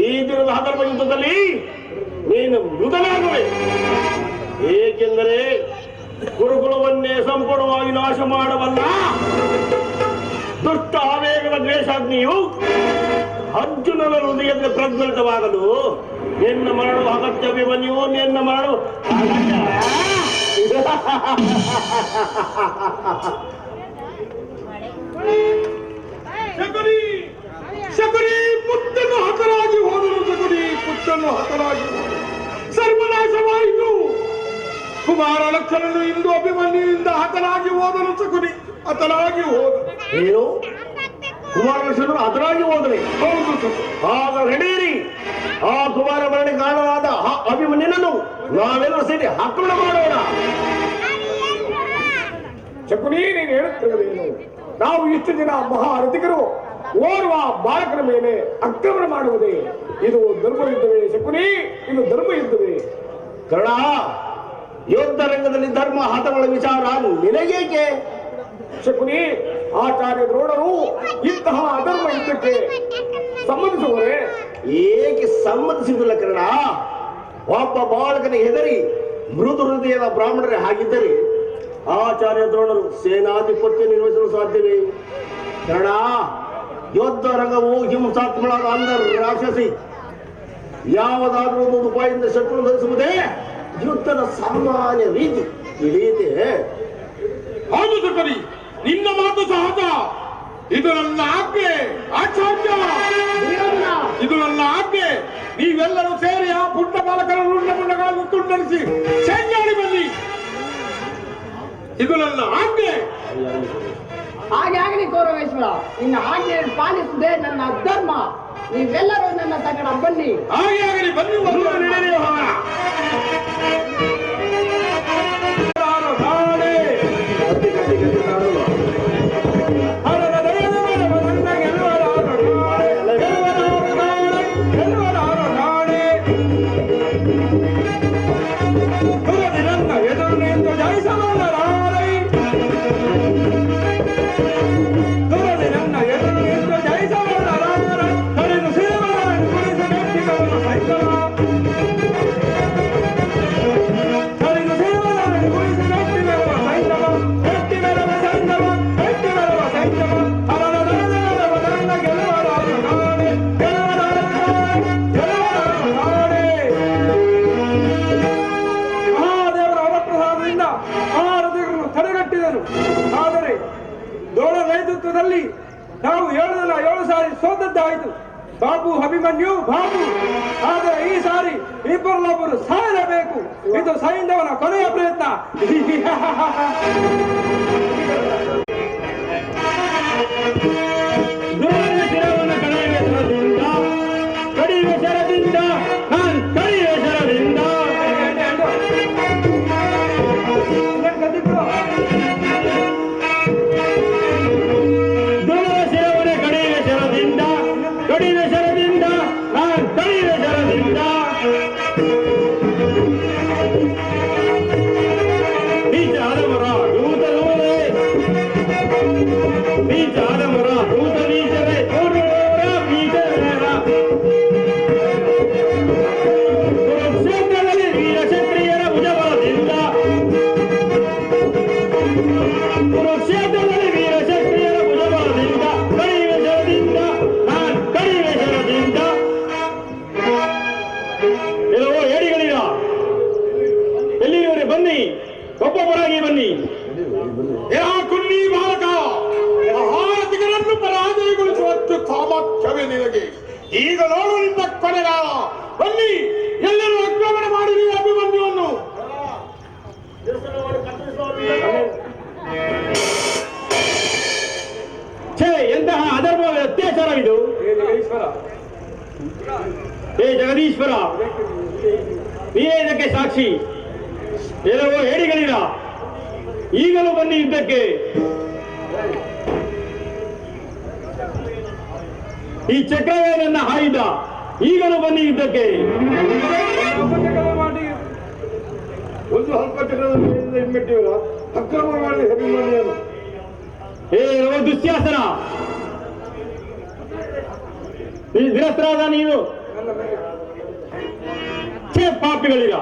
ಈ ದಿನದ ಹದರ್ಭ ಯುದ್ಧದಲ್ಲಿ ನೀನು ಮೃತನಾಗುವೆ. ಏಕೆಂದರೆ ಗುರುಕುಲವನ್ನೇ ಸಂಪೂರ್ಣವಾಗಿ ನಾಶ ಮಾಡಬಲ್ಲ ದುಷ್ಟ ಆವೇಗದ ದ್ವೇಷಾಗ್ನಿಯು ಅರ್ಜುನನ ಹೃದಯದಲ್ಲಿ ಪ್ರಜ್ವಲಿತವಾಗಲು ನಿನ್ನ ಮರಣವು ಅಗತ್ಯ. ಅಭಿಮನ್ಯು, ನಿನ್ನ ಮರಣವು ಅಗತ್ಯ. ಶಕುನಿ ಪುತ್ರನು ಹತರಾಗಿ ಹೋದನು. ಶಕುನಿ ಪುತ್ರನು ಹತರಾಗಿ ಸರ್ವನಾಶವಾಯಿತು. ಕುಮಾರ ಲಕ್ಷ್ಮಣನು ಇಂದು ಅಭಿಮನ್ಯುವಿಂದ ಹತರಾಗಿ ಹೋದನು. ಶಕುನಿ ಹತರಾಗಿ ಹೋದ. ಏನು? ಕುಮಾರ ಲಕ್ಷ್ಮಣನು ಹತರಾಗಿ ಹೋದರೆ? ಹೌದು. ಆಗ ನಡೆಯಿರಿ, ಆ ಕುಮಾರ ಮರಣಿಗೆ ಕಾರಣವಾದ ಅಭಿಮನ್ಯನನ್ನು ನಾವೆಲ್ಲರೂ ಸೇರಿ ಆಕ್ರಮಣ ಮಾಡೋಣ. ಶಕುನಿ, ನೀನು ಹೇಳುತ್ತಿರುವುದೇನು? ನಾವು ಇಷ್ಟು ದಿನ ಮಹಾ ರಥಿಕರು ಓರ್ವ ಬಾಲಕನ ಮೇಲೆ ಆಕ್ರಮಣ ಮಾಡುವುದೇ ಇದು ಧರ್ಮಯುದ್ಧವೇ ಶಕುನಿ? ಇದು ಧರ್ಮಯುದ್ಧವೇ? ಕರ್ಣ, ಯುದ್ಧ ರಂಗದಲ್ಲಿ ಧರ್ಮ ಹತಗಳ ವಿಚಾರ ನಿನಗೇಕೆ? ಶಕುನಿ, ಆಚಾರ್ಯ ದ್ರೋಣರು ಇಂತಹ ಅಧರ್ಮ ಯುದ್ಧಕ್ಕೆ ಸಂಬಂಧಿಸುವರೆ? ಏಕೆ ಸಮ್ಮತಿಸುವುದಿಲ್ಲ ಕರ್ಣ? ಒಬ್ಬ ಬಾಲಕನ ಹೆದರಿ ಮೃದು ಹೃದಯದ ಬ್ರಾಹ್ಮಣರೇ ಹಾಗಿದ್ದರೆ ಆಚಾರ್ಯ ದ್ರೋಣರು ಸೇನಾಧಿಪತ್ಯ ನಿರ್ವಹಿಸಲು ಸಾಧ್ಯವೇ? ಕರ್ಣ, ಯುದ್ಧ ರಂಗವು ಹಿಂಸಾತ್ಮಳಾದ ಅಂಧ ರಾಕ್ಷಸಿ ಯಾವುದಾದ್ರೂ ಒಂದು ಉಪಾಯದಿಂದ ಶತ್ರು ಧರಿಸುವುದೇ ಯುದ್ಧದ ಸಾಮಾನ್ಯ ರೀತಿ. ತಿಳಿಯುತ್ತೆ? ಹೌದು ಶಕುನಿ, ನಿನ್ನ ಮಾತು ಸಹಜ. ಇದು ನನ್ನ ಆಜ್ಞೆ ಆಚಾರ್ಯ, ಇದು ನನ್ನ ಆಜ್ಞೆ. ನೀವೆಲ್ಲರೂ ಸೇರಿ ಆ ಪುಟ್ಟ ಬಾಲಕರ ರುಂಡಗಳನ್ನು ತುಂಡರಿಸಿ ಸೆಂಗಾಡಿ ಬನ್ನಿ. ಇದು ನನ್ನ ಆಜ್ಞೆ. ಹಾಗೆ ಆಗಲಿ ಕೌರವೇಶ್ವರ, ನಿನ್ನ ಆಜ್ಞೆ ಪಾಲಿಸುವುದೇ ನನ್ನ ಧರ್ಮ. ನೀವೆಲ್ಲರೂ ನನ್ನ ತಗಡ ಬನ್ನಿ. ಹಾಗೆ ಆಗಲಿ, ಬನ್ನಿ. ಆದರೆ ದ್ರೋಣ ನೇತೃತ್ವದಲ್ಲಿ ನಾವು 7 ಸಾರಿ ಸೋತದ್ದಾಯಿತು. ಬಾಬು ಅಭಿಮನ್ಯು ಬಾಬು. ಆದರೆ ಈ ಸಾರಿ ಇಬ್ಬರಲ್ಲೊಬ್ಬರು ಸಾಯಲೇಬೇಕು. ಇದು ಸೈಂಧವನ ಕೊನೆಯ ಪ್ರಯತ್ನ. ಕಡಿಮೆ ಶರದಿಂದ ನಾನು ಕಡಿಮೆ ಶರದಿಂದ ಕಡಿಮೆ ಶರದಿಂದ ನಾನು ಕಡಿಮೆ ಶರದಿಂದ ಬೀಜಾದ ಮರ ದೂತ ನೋಡೆ, ಬೀಜಾದ ಮರ ದೂತ ಬೀಜವೇ ಬೀಜವೇರ. ಕುರುಕ್ಷೇತ್ರದಲ್ಲಿ ವೀರ ಕ್ಷತ್ರಿಯರ ಭುಜಬಲದಿಂದ, ಕುರುಕ್ಷೇತ್ರದಲ್ಲಿ ವೀರ ಕ್ಷತ್ರಿಯರ ಭುಜಬಲದಿಂದ ಕಡಿಮೆ ಶರದಿಂದ ನಾನು ಕಡಿಮೆ ಶರದಿಂದ. ಎಲ್ಲವೋ ಏಡಿಗಳಿರ, ಎಲ್ಲಿಯವರೇ ಬನ್ನಿ, ಒಬ್ಬೊಬ್ಬರಾಗಿ ಬನ್ನಿ. ಕುನ್ನಿ ಬಾಲಕ, ಭಾರತಿಗರನ್ನು ಪರಾಜಯಗೊಳಿಸುವಷ್ಟು ಸಾಮರ್ಥ್ಯವೇ ನಿನಗೆ. ಈಗ ನೋಡು ನಿನ್ನ ಕೊನೆಗಾಲ. ಬನ್ನಿ, ಎಲ್ಲರೂ ಆಕ್ರಮಣ ಮಾಡಿರಿ ಅಭಿಮನ್ಯುವನ್ನು. ಛೇ, ಎಂತಹ ಅಧರ್ಮದ ಅತ್ಯಾಚಾರವಿದು! ಹೇ ಜಗದೀಶ್ವರ, ನೀವೇ ಇದಕ್ಕೆ ಸಾಕ್ಷಿ. ಎಲ್ಲವೋ ಹೇಡಿಗಳಿರ, ಈಗಲೂ ಬನ್ನಿ ಯುದ್ಧಕ್ಕೆ. ಈ ಚಕ್ರವೇ ನನ್ನ ಆಯುಧ, ಈಗಲೂ ಬನ್ನಿ ಯುದ್ಧಕ್ಕೆ. ಒಂದು ಸ್ವಲ್ಪ ಚಕ್ರದ ಹಿಮ್ಮೆಟ್ಟಿವರ ಅಕ್ರಮ ಮಾಡಿ ಅಭಿಮನ್ಯನು. ಹೇ ದುಶ್ಯಾಸನ, ಈ ನಿರಸ್ತ್ರಾದ ನೀನು ಛೇ ಪಾಪಿಗಳಿರ.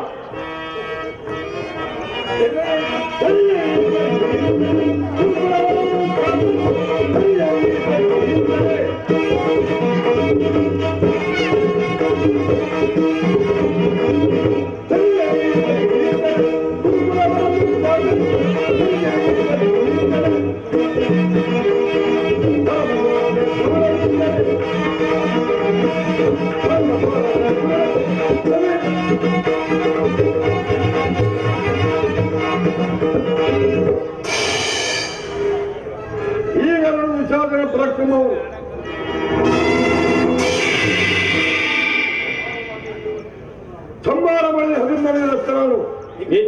ಈಗ ನನ್ನ ವಿಚಾರ ಪರಾಕ್ರಮವು ಸಂಹಾರ ಮಾಡಿ 11 ಲಕ್ಷಣಗಳು. ಹೇ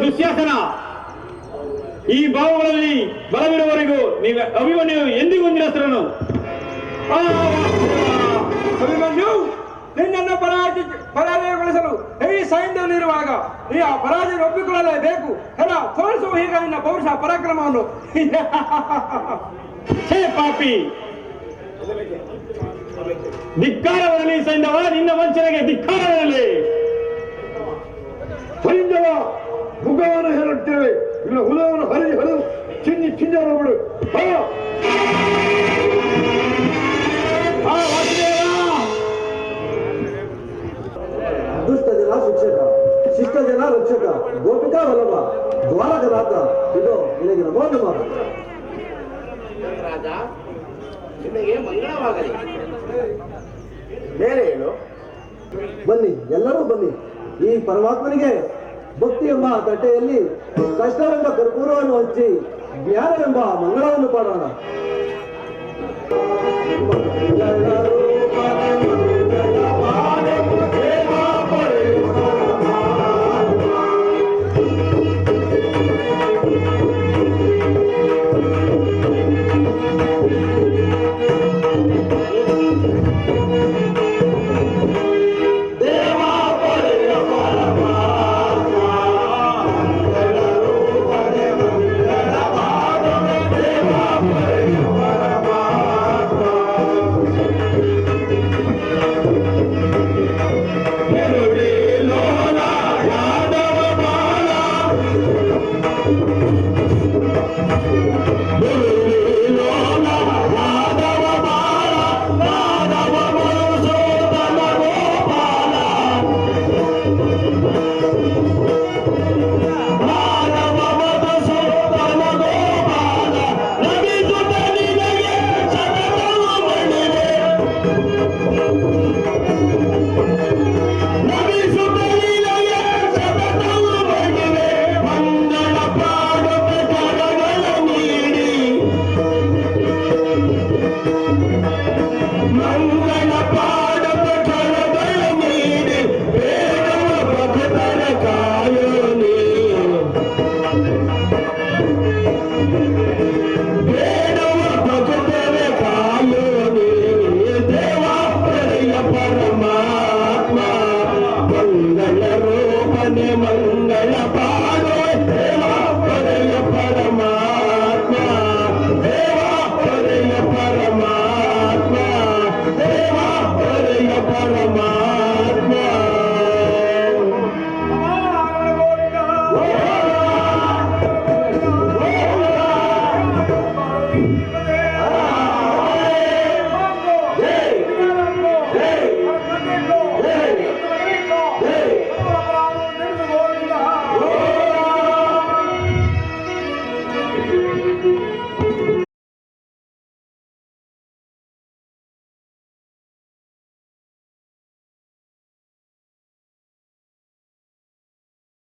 ದುಶ್ಯಾಸನ, ಈ ಭಾವಗಳಲ್ಲಿ ಬಲವಿರುವವರೆಗೂ ನೀವು ಅಭಿಮನ್ಯು ಎಂದಿಗೂ ನಿರಸರನು. ಅಭಿಮನ್ಯು, ನಿನ್ನನ್ನು ಪರಾಜಯಗೊಳಿಸಲು ಈ ಸೈನ್ಯದಲ್ಲಿರುವಾಗ ಈ ಆ ಪರಾಜಯ ಒಪ್ಪಿಕೊಳ್ಳಲೇಬೇಕು. ಎಲ್ಲ ತೋರಿಸುವ ಈಗ ನಿನ್ನ ಪೌರುಷ ಪರಾಕ್ರಮವನ್ನು. ಛೇ ಪಾಪಿ, ಧಿಕ್ಕಾರವರಲಿ ಸೈಂಧವ, ನಿನ್ನ ವಂಚನೆಗೆ ಧಿಕ್ಕಾರವರಲಿ. ಸೈಂಧವ, ಮುಖವನ್ನು ಹೇಳುತ್ತೇವೆ, ಇಲ್ಲ ಹುಲವನ್ನು ಹರಿದು ಚಿಂಜಾರಗಳು. ದುಷ್ಟ ಜನ ಶಿಕ್ಷಕ, ಶಿಷ್ಟ ಜನ ರಕ್ಷಕ, ಗೋಪಿಕಾ ವಲ್ಲಭ, ದ್ವಾರಕನಾಥ, ಇದು ನಿನಗೆ ನಮೋದು ಮಾತು. ರಾಜ, ನಿನಗೆ ಮಂಗಳವಾಗಲಿ. ಬೇರೆ ಏನು? ಬನ್ನಿ, ಎಲ್ಲರೂ ಬನ್ನಿ. ಈ ಪರಮಾತ್ಮನಿಗೆ ಭಕ್ತಿ ಎಂಬ ತಟ್ಟೆಯಲ್ಲಿ ಕಷ್ಟವೆಂಬ ಕರ್ಪೂರವನ್ನು ಹಚ್ಚಿ ಜ್ಞಾನವೆಂಬ ಮಂಗಳವನ್ನು ಪಾಡೋಣ. ಮಂಗಳ ರೂಪನೆ ಮಂಗಳ